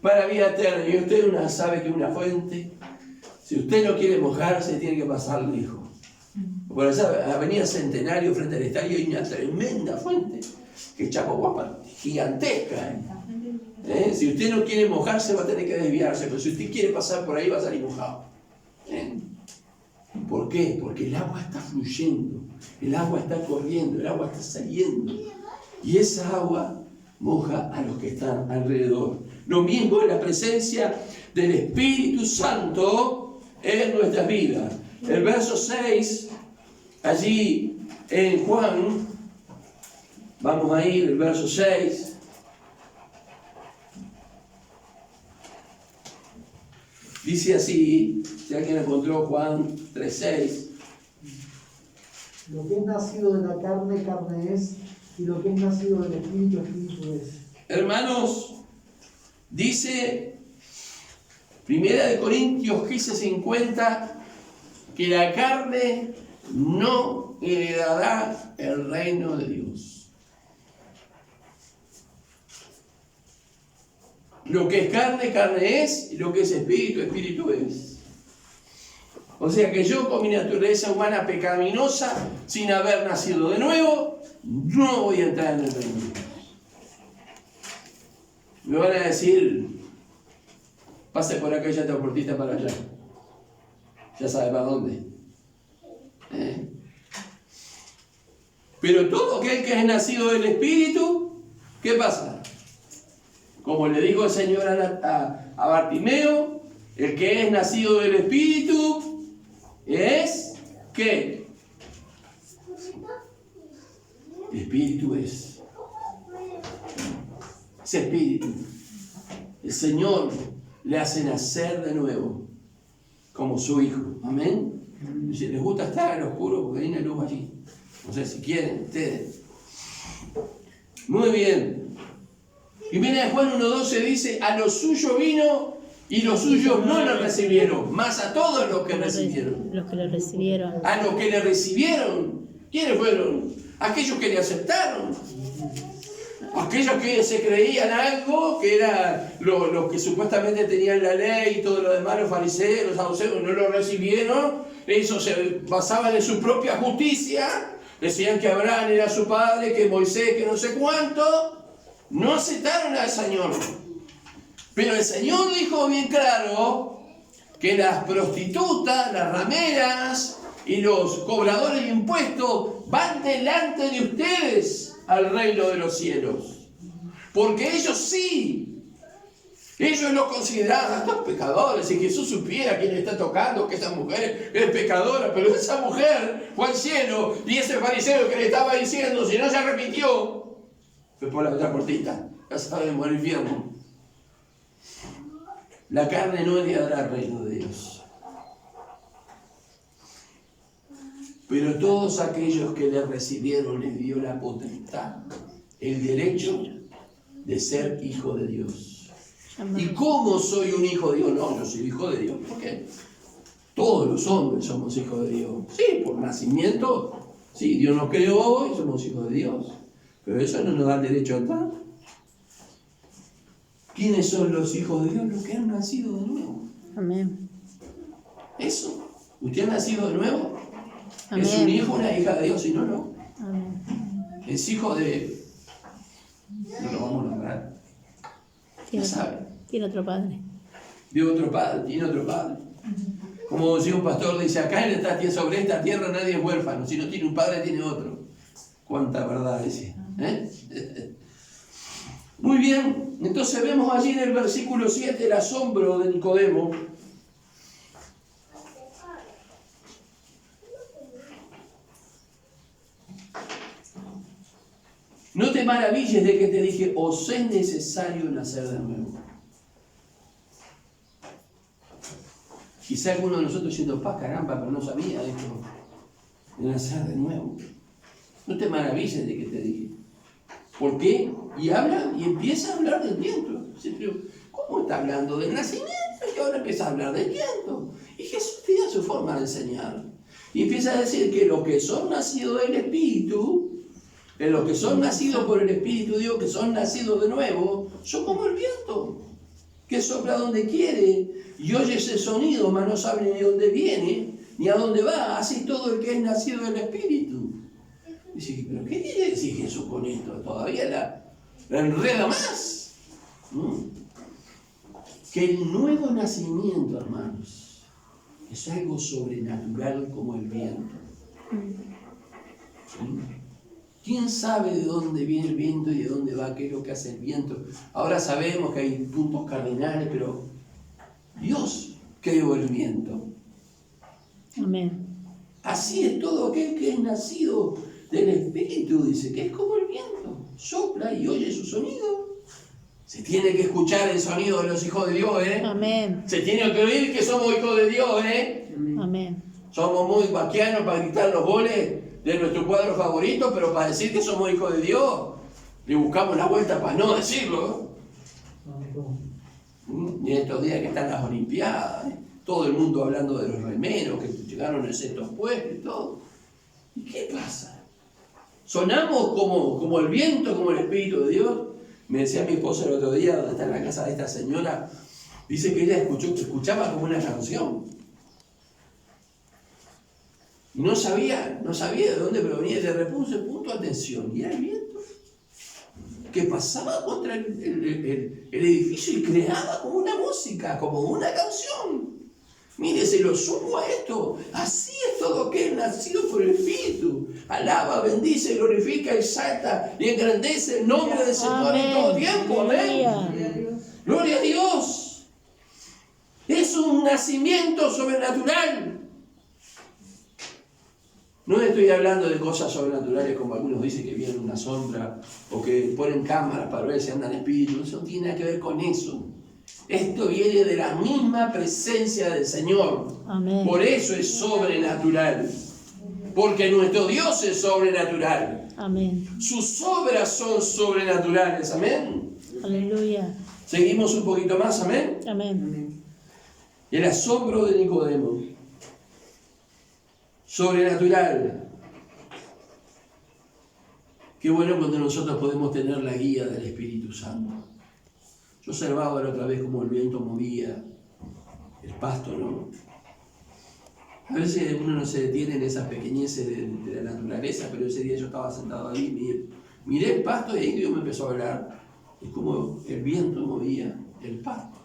para vida eterna. Y usted sabe que una fuente, si usted no quiere mojarse, tiene que pasar lejos. Por esa avenida Centenario frente al estadio hay una tremenda fuente, que es Chacoguapa, gigantesca. Si usted no quiere mojarse, va a tener que desviarse, pero si usted quiere pasar por ahí, va a salir mojado. ¿Por qué? Porque el agua está fluyendo, el agua está corriendo, el agua está saliendo. Y esa agua moja a los que están alrededor. Lo mismo es la presencia del Espíritu Santo en nuestras vidas. El verso 6, allí en Juan, vamos a ir, el verso 6. Dice así, si alguien encontró Juan 3:6. Lo que es nacido de la carne, carne es, y lo que es nacido del Espíritu, Espíritu es. Hermanos, dice 1 Corintios 15:50 que la carne no heredará el reino de Dios. Lo que es carne, carne es, y lo que es espíritu, espíritu es. O sea que yo con mi naturaleza humana pecaminosa, sin haber nacido de nuevo, no voy a entrar en el reino de Dios. Me van a decir, pase por aquella puertita para allá. Ya sabe para dónde. Pero todo aquel que es nacido del Espíritu, ¿qué pasa? Como le dijo el Señor a Bartimeo, el que es nacido del Espíritu es, ¿qué? El Espíritu es. Ese Espíritu. El Señor le hace nacer de nuevo, como su Hijo. Amén. Y si les gusta estar en oscuro, porque hay una luz allí. No sé si quieren ustedes. Muy bien. Y viene Juan 1:12, dice, a los suyos vino y los suyos no lo recibieron, más a todos los que recibieron. Los que lo recibieron. A los que le recibieron. ¿Quiénes fueron? Aquellos que le aceptaron. Aquellos que se creían algo, que eran los que supuestamente tenían la ley y todo lo demás, los fariseos, los saduceos, no lo recibieron. Ellos se basaban en su propia justicia. Decían que Abraham era su padre, que Moisés, que no sé cuánto. No aceptaron al Señor. Pero el Señor dijo bien claro que las prostitutas, las rameras y los cobradores de impuestos van delante de ustedes al reino de los cielos. Porque ellos sí, ellos lo consideraban estos pecadores. Si Jesús supiera quién está tocando, que esa mujer es pecadora, pero esa mujer fue al cielo y ese fariseo que le estaba diciendo, si no se arrepintió, fue por la otra puertita, ya sabemos, el infierno. La carne no heredará el reino de Dios. Pero todos aquellos que le recibieron les dio la potestad, el derecho de ser hijo de Dios. ¿Y cómo soy un hijo de Dios? No, yo soy hijo de Dios. ¿Por qué? Todos los hombres somos hijos de Dios. Sí, por nacimiento. Sí, Dios nos creó y somos hijos de Dios. Pero eso no nos da derecho a entrar. ¿Quiénes son los hijos de Dios? Los que han nacido de nuevo. Amén. Eso. ¿Usted ha nacido de nuevo? Amén. Es un hijo, una hija de Dios, si no, no. Amén. Es hijo de... No lo vamos a nombrar. Ya sabe. Tiene otro padre. De otro padre, tiene otro padre. Como decía un pastor, dice, acá en esta tierra, sobre esta tierra nadie es huérfano. Si no tiene un padre, tiene otro. Cuánta verdad decía. Muy bien, entonces vemos allí en el versículo 7 el asombro de Nicodemo. No te maravilles de que te dije, os es necesario nacer de nuevo. Quizá alguno de nosotros diciendo, caramba, pero no sabía esto de nacer de nuevo. No te maravilles de que te dije. ¿Por qué? Y habla y empieza a hablar del viento. Siempre, ¿cómo está hablando del nacimiento? Y ahora empieza a hablar del viento. Y Jesús tiene su forma de enseñar. Y empieza a decir que los que son nacidos del Espíritu, que los que son nacidos por el Espíritu, digo que son nacidos de nuevo, son como el viento, que sopla donde quiere y oye ese sonido, mas no sabe ni dónde viene, ni a dónde va. Así todo el que es nacido del Espíritu. Dice, ¿pero qué quiere decir Jesús con esto? Todavía la enreda más. Que el nuevo nacimiento, hermanos, es algo sobrenatural como el viento. ¿Quién sabe de dónde viene el viento y de dónde va? ¿Qué es lo que hace el viento? Ahora sabemos que hay puntos cardinales, pero Dios creó el viento. Amén. Así es todo aquel que es nacido del Espíritu, dice, que es como el viento. Sopla y oye su sonido. Se tiene que escuchar el sonido de los hijos de Dios, ¿eh? Amén. Se tiene que oír que somos hijos de Dios, ¿eh? Amén. Somos Somos muy vaquianos para gritar los goles de nuestro cuadro favorito, pero para decir que somos hijos de Dios, le buscamos la vuelta para no decirlo. Y en estos días que están las Olimpiadas, todo el mundo hablando de los remeros que llegaron en sexto puesto y todo. ¿Y qué pasa? ¿Sonamos como el viento, como el Espíritu de Dios? Me decía mi esposa el otro día, donde está en la casa de esta señora, dice que ella escuchaba como una canción. Y no sabía de dónde provenía, le repuso el punto de atención. Y era el viento que pasaba contra el edificio y creaba como una música, como una canción. Mire, se lo sumo a esto. Así es todo aquel nacido por el Espíritu. Alaba, bendice, glorifica, exalta y engrandece el nombre del Señor en todo tiempo. Amén. Gloria a Dios. Gloria a Dios. Es un nacimiento sobrenatural. No estoy hablando de cosas sobrenaturales como algunos dicen que vienen una sombra o que ponen cámaras para ver si andan espíritus. Eso no tiene nada que ver con eso. Esto viene de la misma presencia del Señor. Amén. Por eso es sobrenatural. Porque nuestro Dios es sobrenatural. Amén. Sus obras son sobrenaturales. Amén. Aleluya. Seguimos un poquito más. Amén. Amén. El asombro de Nicodemo. Sobrenatural. Qué bueno cuando nosotros podemos tener la guía del Espíritu Santo. Yo observaba la otra vez cómo el viento movía el pasto, ¿no? A veces uno no se detiene en esas pequeñeces de la naturaleza, pero ese día yo estaba sentado ahí y miré el pasto y ahí Dios me empezó a hablar. Es como el viento movía el pasto.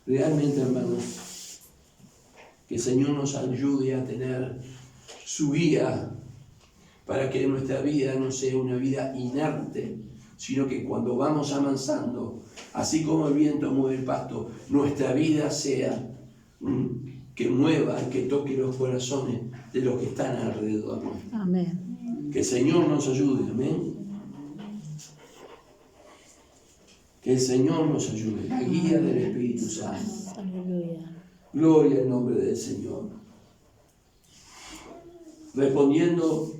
Realmente, hermanos, que el Señor nos ayude a tener su guía para que nuestra vida no sea una vida inerte, sino que cuando vamos avanzando, así como el viento mueve el pasto, nuestra vida sea que mueva, que toque los corazones de los que están alrededor. Amén. Que el Señor nos ayude, amén. Que el Señor nos ayude, la guía del Espíritu Santo. Aleluya. Gloria al nombre del Señor. Respondiendo,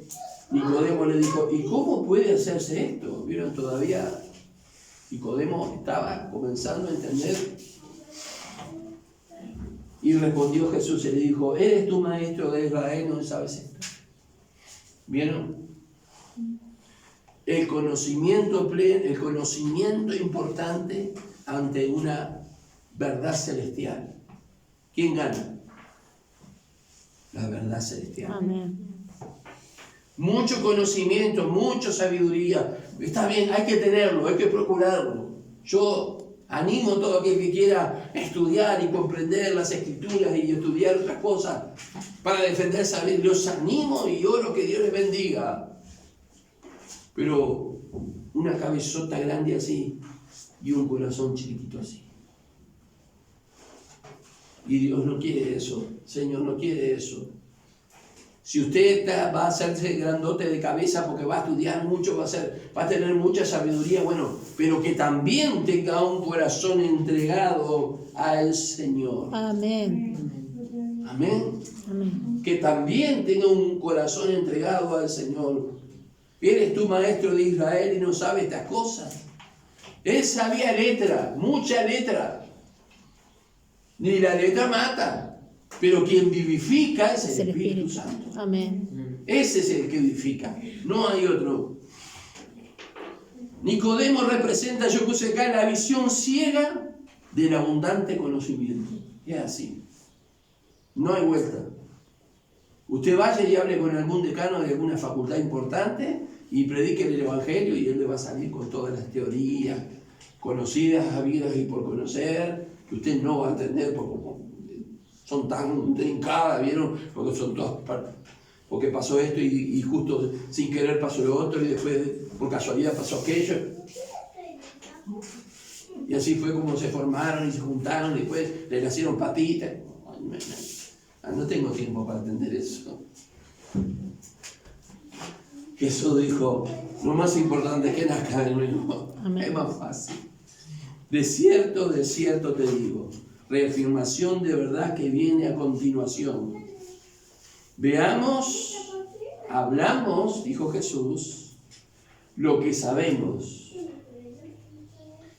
Nicodemo le dijo, ¿y cómo puede hacerse esto? ¿Vieron? Todavía Nicodemo estaba comenzando a entender. Y respondió Jesús y le dijo, ¿eres tú maestro de Israel? ¿No sabes esto? ¿Vieron? El conocimiento pleno, el conocimiento importante ante una verdad celestial. ¿Quién gana? La verdad celestial. Amén. Mucho conocimiento, mucha sabiduría. Está bien, hay que tenerlo, hay que procurarlo. Yo animo a todo aquel que quiera estudiar y comprender las Escrituras y estudiar otras cosas para defender saber. Los animo y oro que Dios les bendiga. Pero una cabezota grande así y un corazón chiquitito así. Y Dios no quiere eso, Señor no quiere eso. Si usted va a hacerse grandote de cabeza porque va a estudiar mucho, va a tener mucha sabiduría, bueno, pero que también tenga un corazón entregado al Señor. Amén. Amén. Amén. Que también tenga un corazón entregado al Señor. ¿Eres tú maestro de Israel y no sabes estas cosas? Él sabía letra, mucha letra. Ni la letra mata. Pero quien vivifica es el Espíritu Santo. Amén. Ese es el que vivifica, no hay otro. Nicodemo representa, yo puse acá, la visión ciega del abundante conocimiento. Es así. No hay vuelta. Usted vaya y hable con algún decano de alguna facultad importante y predique el Evangelio y él le va a salir con todas las teorías conocidas, habidas y por conocer, que usted no va a entender porque son tan trincadas, ¿vieron? Porque son todas porque pasó esto y justo sin querer pasó lo otro y después por casualidad pasó aquello. Y así fue como se formaron y se juntaron y después le nacieron patitas. No tengo tiempo para entender eso. Jesús dijo, lo más importante es que nazca de nuevo. Amén. Es más fácil. De cierto te digo, reafirmación de verdad que viene a continuación. Veamos, hablamos, dijo Jesús, lo que sabemos.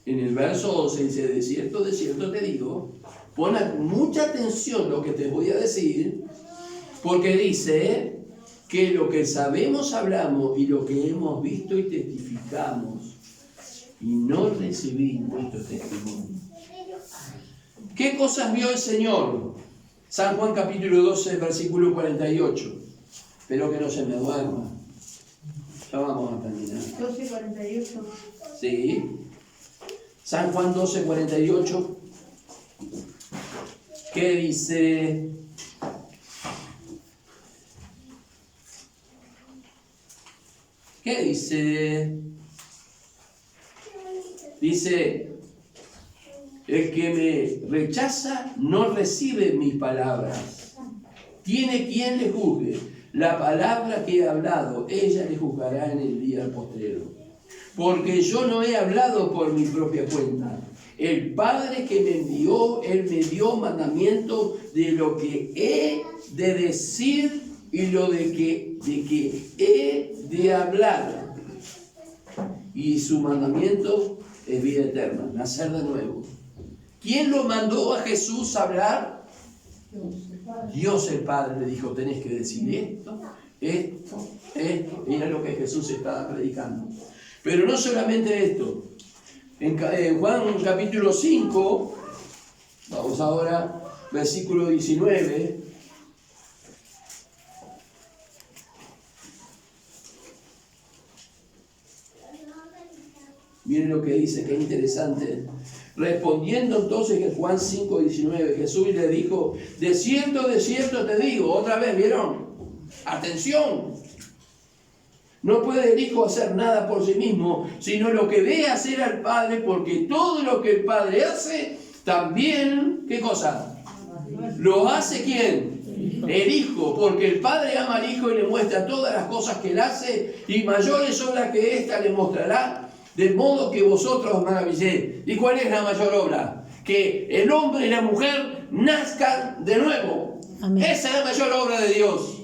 En el verso 11 dice, de cierto te digo, pon mucha atención lo que te voy a decir, porque dice que lo que sabemos hablamos y lo que hemos visto y testificamos, y no recibimos nuestro testimonio. ¿Qué cosas vio el Señor? San Juan capítulo 12, versículo 48. Espero que no se me duerma. Ya vamos a terminar. 12:48. Sí. San Juan 12, 48. ¿Qué dice? ¿Qué dice? Dice, el que me rechaza no recibe mis palabras. Tiene quien le juzgue. La palabra que he hablado, ella le juzgará en el día postrero. Porque yo no he hablado por mi propia cuenta. El Padre que me envió, Él me dio mandamiento de lo que he de decir y lo de que he de hablar. Y su mandamiento es vida eterna, nacer de nuevo. ¿Quién lo mandó a Jesús a hablar? Dios el Padre le dijo, tenés que decir esto. Mira lo que Jesús estaba predicando. Pero no solamente esto. En Juan capítulo 5, vamos ahora, versículo 19. Miren lo que dice, qué interesante. Respondiendo entonces en Juan 5, 19, Jesús le dijo, de cierto te digo, otra vez, ¿vieron? Atención. No puede el Hijo hacer nada por sí mismo, sino lo que ve hacer al Padre, porque todo lo que el Padre hace, también, ¿qué cosa? ¿Lo hace quién? El Hijo, porque el Padre ama al Hijo y le muestra todas las cosas que él hace, y mayores son las que ésta le mostrará, de modo que vosotros os maravilléis. ¿Y cuál es la mayor obra? Que el hombre y la mujer nazcan de nuevo. Amén. Esa es la mayor obra de Dios.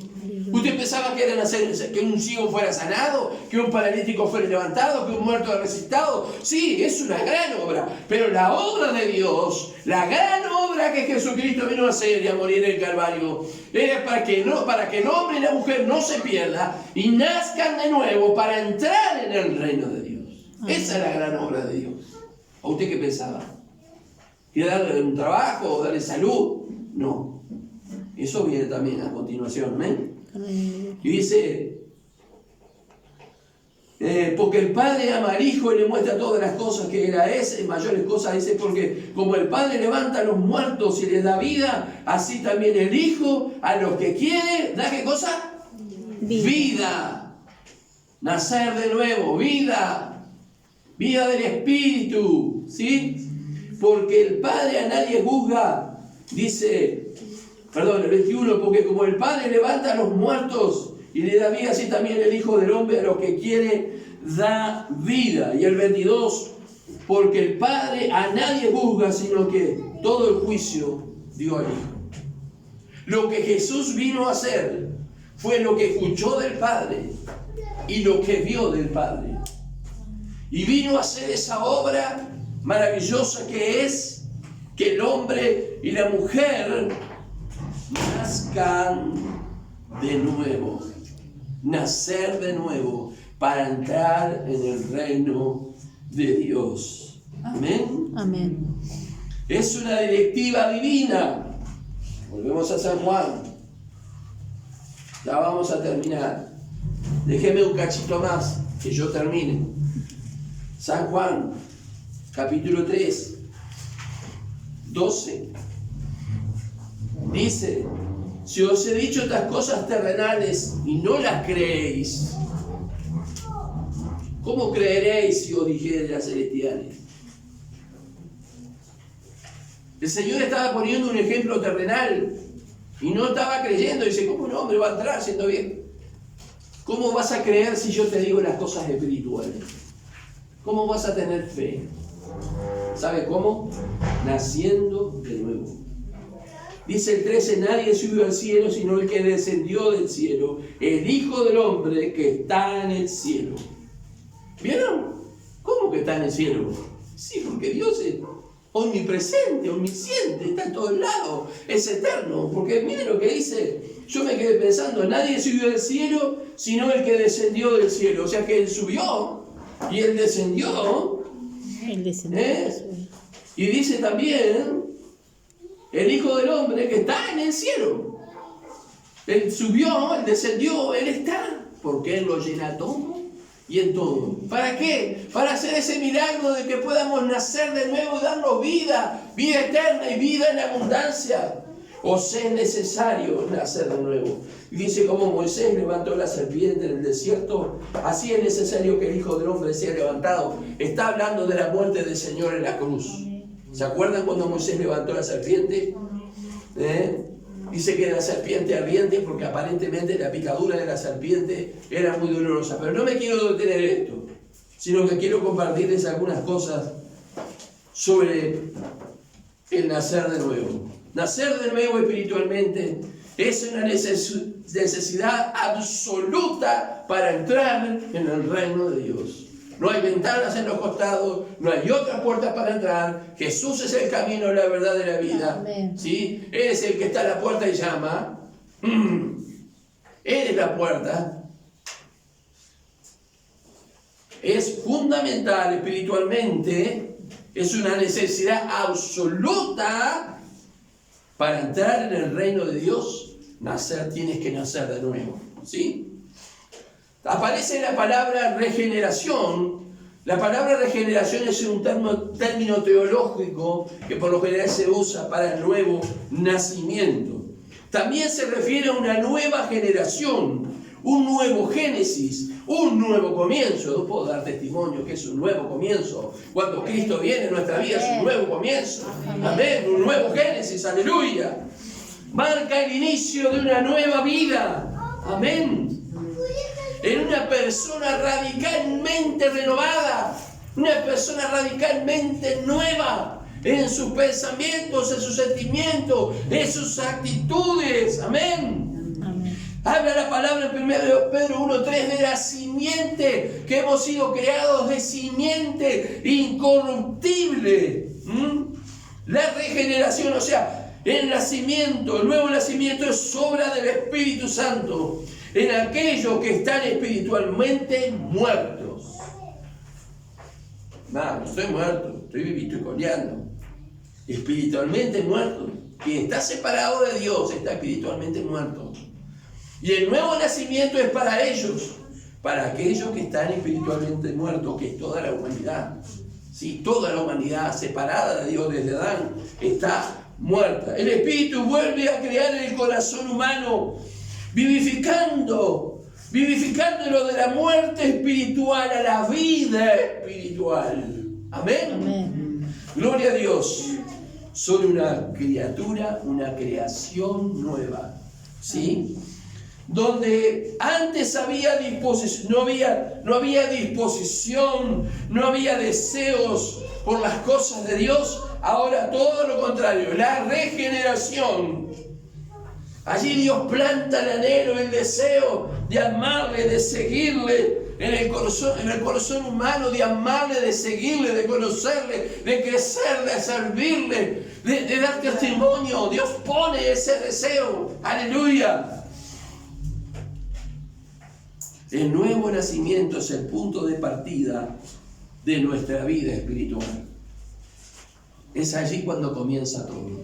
¿Usted pensaba que era que un ciego fuera sanado, que un paralítico fuera levantado, que un muerto resucitado? Sí, es una gran obra, pero la obra de Dios, la gran obra que Jesucristo vino a hacer y a morir en el Calvario, era para que el hombre y la mujer no se pierdan y nazcan de nuevo para entrar en el reino de Dios. Esa es la gran obra de Dios. ¿A usted qué pensaba? ¿Que darle un trabajo o darle salud? No. Eso viene también a continuación, ¿eh? Y dice, porque el Padre ama al Hijo y le muestra todas las cosas que Él hace, mayores cosas, dice, porque como el Padre levanta a los muertos y les da vida, así también el Hijo a los que quiere, ¿da qué cosa? Vida. Nacer de nuevo, vida del Espíritu, ¿sí? Porque el Padre a nadie juzga, dice, el 21, porque como el Padre levanta a los muertos y le da vida, así también el Hijo del Hombre a los que quiere da vida. Y el 22, porque el Padre a nadie juzga, sino que todo el juicio dio al Hijo. Lo que Jesús vino a hacer fue lo que escuchó del Padre y lo que vio del Padre. Y vino a hacer esa obra maravillosa que es que el hombre y la mujer nazcan de nuevo, nacer de nuevo para entrar en el reino de Dios. Amén. Amén. Es una directiva divina. Volvemos a San Juan. Ya vamos a terminar. Déjeme un cachito más que yo termine. San Juan, capítulo 3, 12. Dice: si os he dicho estas cosas terrenales y no las creéis, ¿cómo creeréis si os dijere las celestiales? El Señor estaba poniendo un ejemplo terrenal y no estaba creyendo. Dice: ¿cómo un hombre va a entrar siendo bien? ¿Cómo vas a creer si yo te digo las cosas espirituales? ¿Cómo vas a tener fe? ¿Sabe cómo? Naciendo de nuevo. Dice el 13: nadie subió al cielo sino el que descendió del cielo, el Hijo del Hombre que está en el cielo. ¿Vieron? ¿Cómo que está en el cielo? Sí, porque Dios es omnipresente, omnisciente, está en todos lados, es eterno. Porque miren lo que dice, yo me quedé pensando: nadie subió del cielo sino el que descendió del cielo. O sea que Él subió y Él descendió. El descendiente. Y dice también el Hijo del Hombre que está en el cielo. Él subió, Él descendió, Él está, porque Él lo llena todo y en todo. ¿Para qué? Para hacer ese milagro de que podamos nacer de nuevo y darnos vida, vida eterna y vida en abundancia. Os es necesario nacer de nuevo. Y dice: como Moisés levantó la serpiente en el desierto, así es necesario que el Hijo del Hombre sea levantado. Está hablando de la muerte del Señor en la cruz. ¿Se acuerdan cuando Moisés levantó la serpiente? Dice que era serpiente ardiente porque aparentemente la picadura de la serpiente era muy dolorosa. Pero no me quiero detener en esto, sino que quiero compartirles algunas cosas sobre el nacer de nuevo. Nacer de nuevo espiritualmente es una necesidad absoluta para entrar en el reino de Dios. No hay ventanas en los costados, no hay otra puerta para entrar. Jesús es el camino, la verdad de la vida. ¿Sí? Él es el que está a la puerta y llama. Él es la puerta. Es fundamental espiritualmente, es una necesidad absoluta para entrar en el reino de Dios. Nacer, tienes que nacer de nuevo. ¿Sí? Aparece la palabra regeneración. La palabra regeneración es un término teológico que por lo general se usa para el nuevo nacimiento. También se refiere a una nueva generación, un nuevo génesis, un nuevo comienzo. Yo puedo dar testimonio que es un nuevo comienzo. Cuando Cristo viene en nuestra vida es un nuevo comienzo. Amén, un nuevo génesis, aleluya. Marca el inicio de una nueva vida. Amén. En una persona radicalmente renovada, una persona radicalmente nueva en sus pensamientos, en sus sentimientos, en sus actitudes. Amén. Amén. Habla la palabra en 1 Pedro 1:3 de la simiente, que hemos sido creados de simiente incorruptible. La regeneración, o sea, el nacimiento, el nuevo nacimiento es obra del Espíritu Santo en aquellos que están espiritualmente muertos. No estoy muerto, estoy vivito y coleando. Espiritualmente muerto. Quien está separado de Dios está espiritualmente muerto. Y el nuevo nacimiento es para ellos, para aquellos que están espiritualmente muertos, que es toda la humanidad. Sí, toda la humanidad separada de Dios desde Adán está muerta. El Espíritu vuelve a crear el corazón humano, vivificándolo de la muerte espiritual a la vida espiritual. Amén. Amén. Gloria a Dios. son una criatura, una creación nueva, ¿sí? Donde antes había disposición, no había disposición, no había deseos por las cosas de Dios, ahora todo lo contrario, la regeneración. Allí Dios planta el anhelo, el deseo de amarle, de seguirle en el corazón humano, de amarle, de seguirle, de conocerle, de crecer, de servirle, de dar testimonio. Dios pone ese deseo. Aleluya. El nuevo nacimiento es el punto de partida de nuestra vida espiritual. Es allí cuando comienza todo.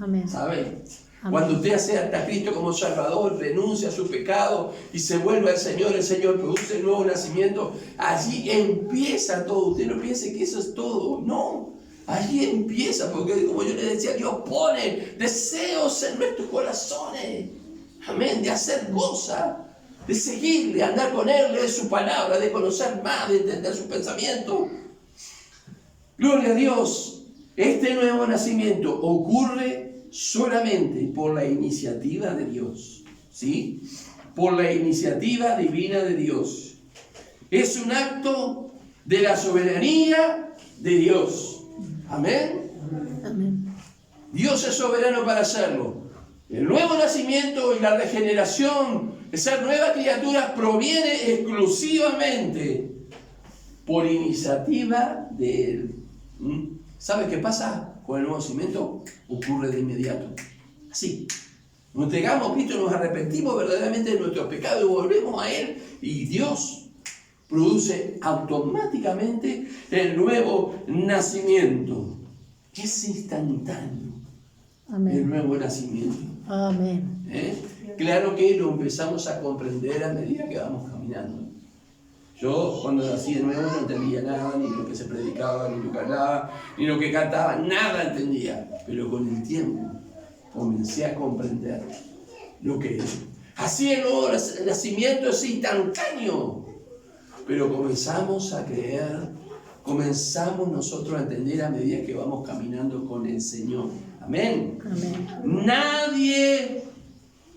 Amén. ¿Sabe? Amén. Cuando usted acepta a Cristo como Salvador, renuncia a su pecado y se vuelve al Señor, el Señor produce el nuevo nacimiento. Allí empieza todo. Usted no piense que eso es todo. No. Allí empieza, porque como yo le decía, Dios pone deseos en nuestros corazones. Amén. De hacer cosas, de seguirle, andar con Él, leer su palabra, de conocer más, de entender su pensamiento. Gloria a Dios. Este nuevo nacimiento ocurre solamente por la iniciativa de Dios, ¿sí? Por la iniciativa divina de Dios. Es un acto de la soberanía de Dios. Amén. Amén. Dios es soberano para hacerlo. El nuevo nacimiento y la regeneración, esa nueva criatura, proviene exclusivamente por iniciativa de Él. ¿Sabe qué pasa con el nuevo nacimiento? Ocurre de inmediato. Así. Nos entregamos a Cristo, nos arrepentimos verdaderamente de nuestros pecados y volvemos a Él. Y Dios produce automáticamente el nuevo nacimiento. Es instantáneo. Amén. El nuevo nacimiento. Amén. Claro que lo empezamos a comprender a medida que vamos caminando. Yo cuando nací de nuevo no entendía nada, ni lo que se predicaba, ni lo que hablaba, ni lo que cantaba, nada entendía. Pero con el tiempo comencé a comprender lo que es. Así el nuevo nacimiento es instantáneo. Pero comenzamos a creer, comenzamos nosotros a entender a medida que vamos caminando con el Señor. Amén. Amén. Nadie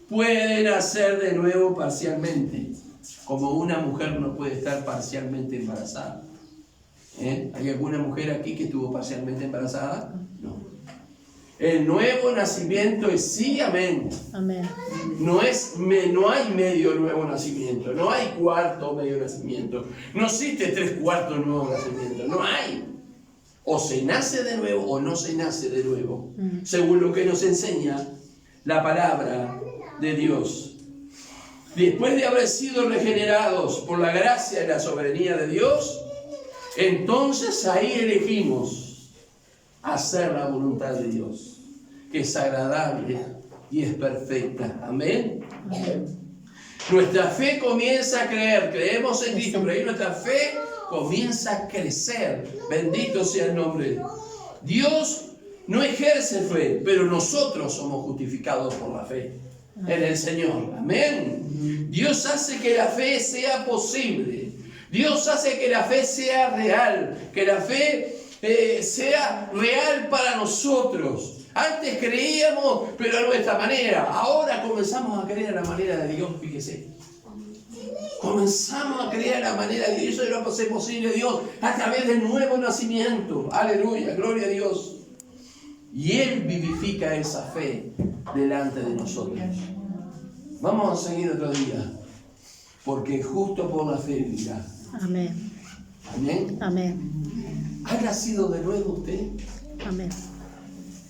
puede nacer de nuevo parcialmente, como una mujer no puede estar parcialmente embarazada. ¿Hay alguna mujer aquí que estuvo parcialmente embarazada? No. El nuevo nacimiento es sí, amén. Amén. No hay medio nuevo nacimiento, no hay cuarto medio nacimiento, no existe 3/4 nuevo nacimiento, no hay. O se nace de nuevo o no se nace de nuevo, según lo que nos enseña la palabra de Dios. Después de haber sido regenerados por la gracia y la soberanía de Dios, entonces ahí elegimos hacer la voluntad de Dios, que es agradable y es perfecta. Amén. Nuestra fe comienza a creer, creemos en Cristo, pero ahí nuestra fe comienza a crecer. Bendito sea el nombre. Dios no ejerce fe, pero nosotros somos justificados por la fe en el Señor. Amén. Dios hace que la fe sea posible. Dios hace que la fe sea real, que la fe sea real para nosotros. Antes creíamos, pero a nuestra manera. Ahora comenzamos a creer a la manera de Dios, fíjese. Comenzamos a creer a la manera de Dios. Eso lo hace posible Dios a través del nuevo nacimiento. Aleluya, gloria a Dios. Y Él vivifica esa fe delante de nosotros. Vamos a seguir otro día. Porque justo por la fe vivirá. Amén. Amén. Amén. ¿Ha nacido de nuevo usted? Amén.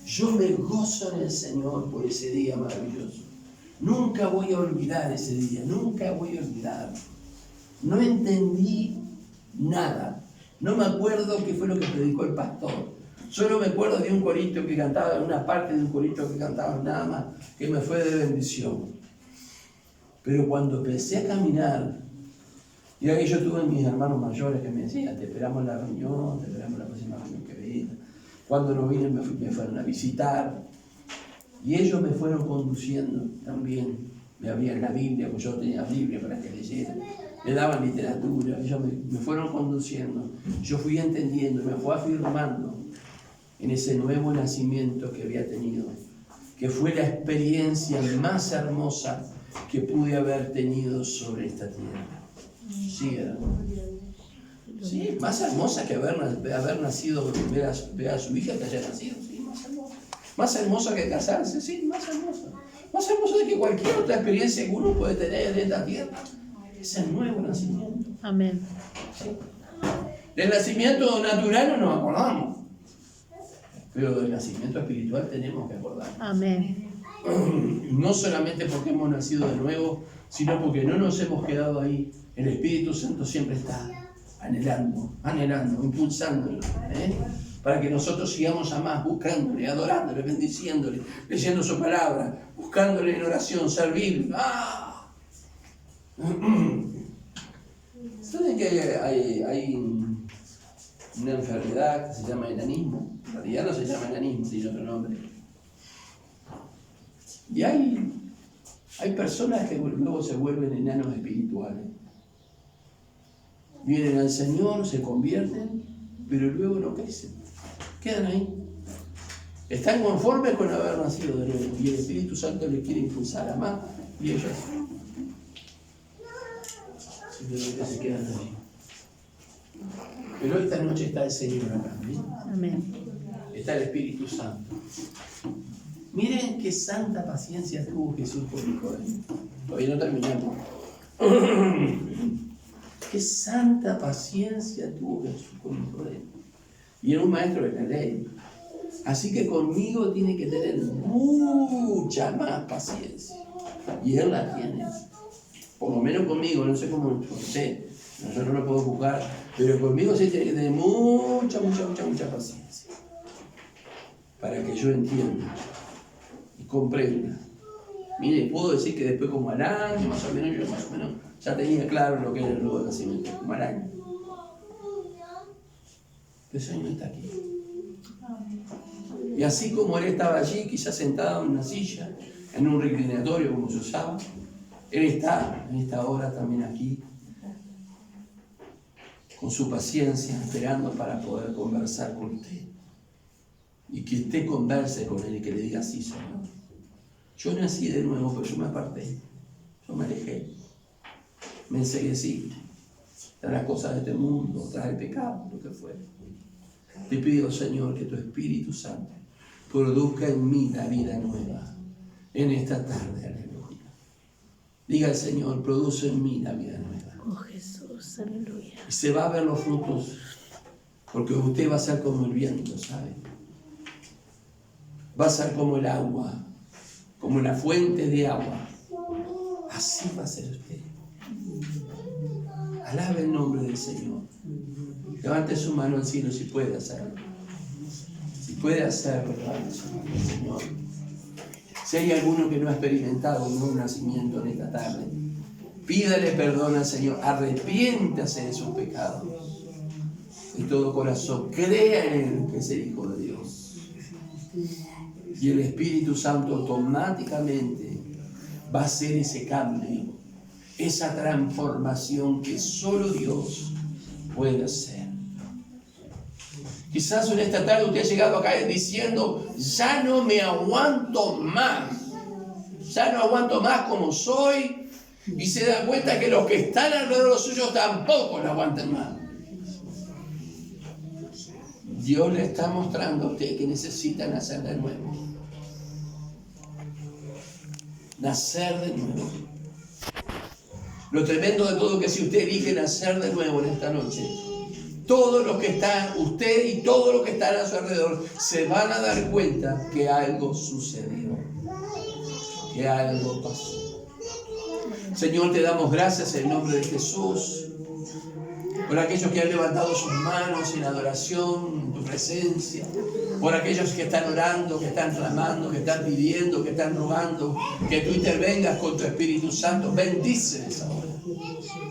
Yo me gozo en el Señor por ese día maravilloso. Nunca voy a olvidar ese día, nunca voy a olvidar. No entendí nada. No me acuerdo qué fue lo que predicó el pastor. Solo me acuerdo de un corito que cantaba, una parte de un corito que cantaba nada más, que me fue de bendición. Pero cuando empecé a caminar, y ahí yo tuve mis hermanos mayores que me decían, te esperamos en la reunión, te esperamos en la próxima reunión que venga. Cuando no vine me fueron a visitar. Y ellos me fueron conduciendo también. Me abrían la Biblia, pues yo tenía Biblia para que leyera. Me daban literatura, ellos me fueron conduciendo. Yo fui entendiendo, me fue afirmando en ese nuevo nacimiento que había tenido, que fue la experiencia más hermosa que pude haber tenido sobre esta tierra. Sí, hermano. Sí, más hermosa que haber nacido, ver a su hija que haya nacido, sí, más hermosa. Más hermosa que casarse, sí, más hermosa. Más hermosa de que cualquier otra experiencia que uno puede tener en esta tierra. Es el nuevo nacimiento. Amén. Sí. Del nacimiento natural no nos acordamos, pero del nacimiento espiritual tenemos que acordarnos. Amén. No solamente porque hemos nacido de nuevo, sino porque no nos hemos quedado ahí. El Espíritu Santo siempre está anhelando, impulsándolo, para que nosotros sigamos a más, buscándole, adorándole, bendiciéndole, leyendo su palabra, buscándole en oración, servir. ¡Ah! ¿Saben que hay una enfermedad que se llama enanismo? En realidad no se llama enanismo, tiene otro nombre. Y hay personas que luego se vuelven enanos espirituales. Vienen al Señor, se convierten, pero luego no crecen. Quedan ahí. Están conformes con haber nacido de nuevo. Y el Espíritu Santo les quiere impulsar a más. Y ellos simplemente se quedan ahí. Pero esta noche está el Señor acá. ¿Sí? Amén. Está el Espíritu Santo. Miren qué santa paciencia tuvo Jesús por Nicodemo. Todavía no terminamos. Qué santa paciencia tuvo Jesús con Nicodemo. Y era un maestro de la ley. Así que conmigo tiene que tener mucha más paciencia. Y él la tiene. Por lo menos conmigo, no sé cómo usted. Yo no lo puedo juzgar. Pero conmigo sí tiene que tener mucha paciencia. Para que yo entienda y comprenda. Mire, puedo decir que después como al año, más o menos, yo más o menos ya tenía claro lo que era el nuevo nacimiento, como al año. Pero el Señor está aquí. Y así como Él estaba allí, quizás sentado en una silla, en un reclinatorio como se usaba, Él está en esta hora también aquí, con su paciencia, esperando para poder conversar con usted. Y que usted converse con Él y que le diga: sí, Señor. Yo nací de nuevo, pero yo me aparté. Yo me alejé. Me enseguecí tras las cosas de este mundo, tras el pecado, lo que fuera. Te pido, Señor, que tu Espíritu Santo produzca en mí la vida nueva en esta tarde. Aleluya. Diga al Señor: produce en mí la vida nueva. Oh Jesús, aleluya. Y se va a ver los frutos, porque usted va a ser como el viento, ¿sabe? Va a ser como el agua, como la fuente de agua. Así va a ser usted. Alabe el nombre del Señor. Levante su mano al cielo si puede hacerlo. Si puede hacerlo, levante su mano al Señor. Si hay alguno que no ha experimentado un nuevo nacimiento en esta tarde, pídale perdón al Señor. Arrepiéntase de sus pecados. De todo corazón, crea en Él que es el Hijo de Dios. Y el Espíritu Santo automáticamente va a hacer ese cambio, esa transformación que solo Dios puede hacer. Quizás en esta tarde usted ha llegado acá diciendo: ya no me aguanto más. Ya no aguanto más como soy. Y se da cuenta que los que están alrededor suyos tampoco lo aguantan más. Dios le está mostrando a usted que necesita nacer de nuevo. Nacer de nuevo. Lo tremendo de todo es que si usted elige nacer de nuevo en esta noche, todos los que están, usted y todos los que están a su alrededor, se van a dar cuenta que algo sucedió, que algo pasó. Señor, te damos gracias en el nombre de Jesús por aquellos que han levantado sus manos en adoración, en tu presencia, por aquellos que están orando, que están clamando, que están pidiendo, que están rogando, que tú intervengas con tu Espíritu Santo. Bendíceles ahora.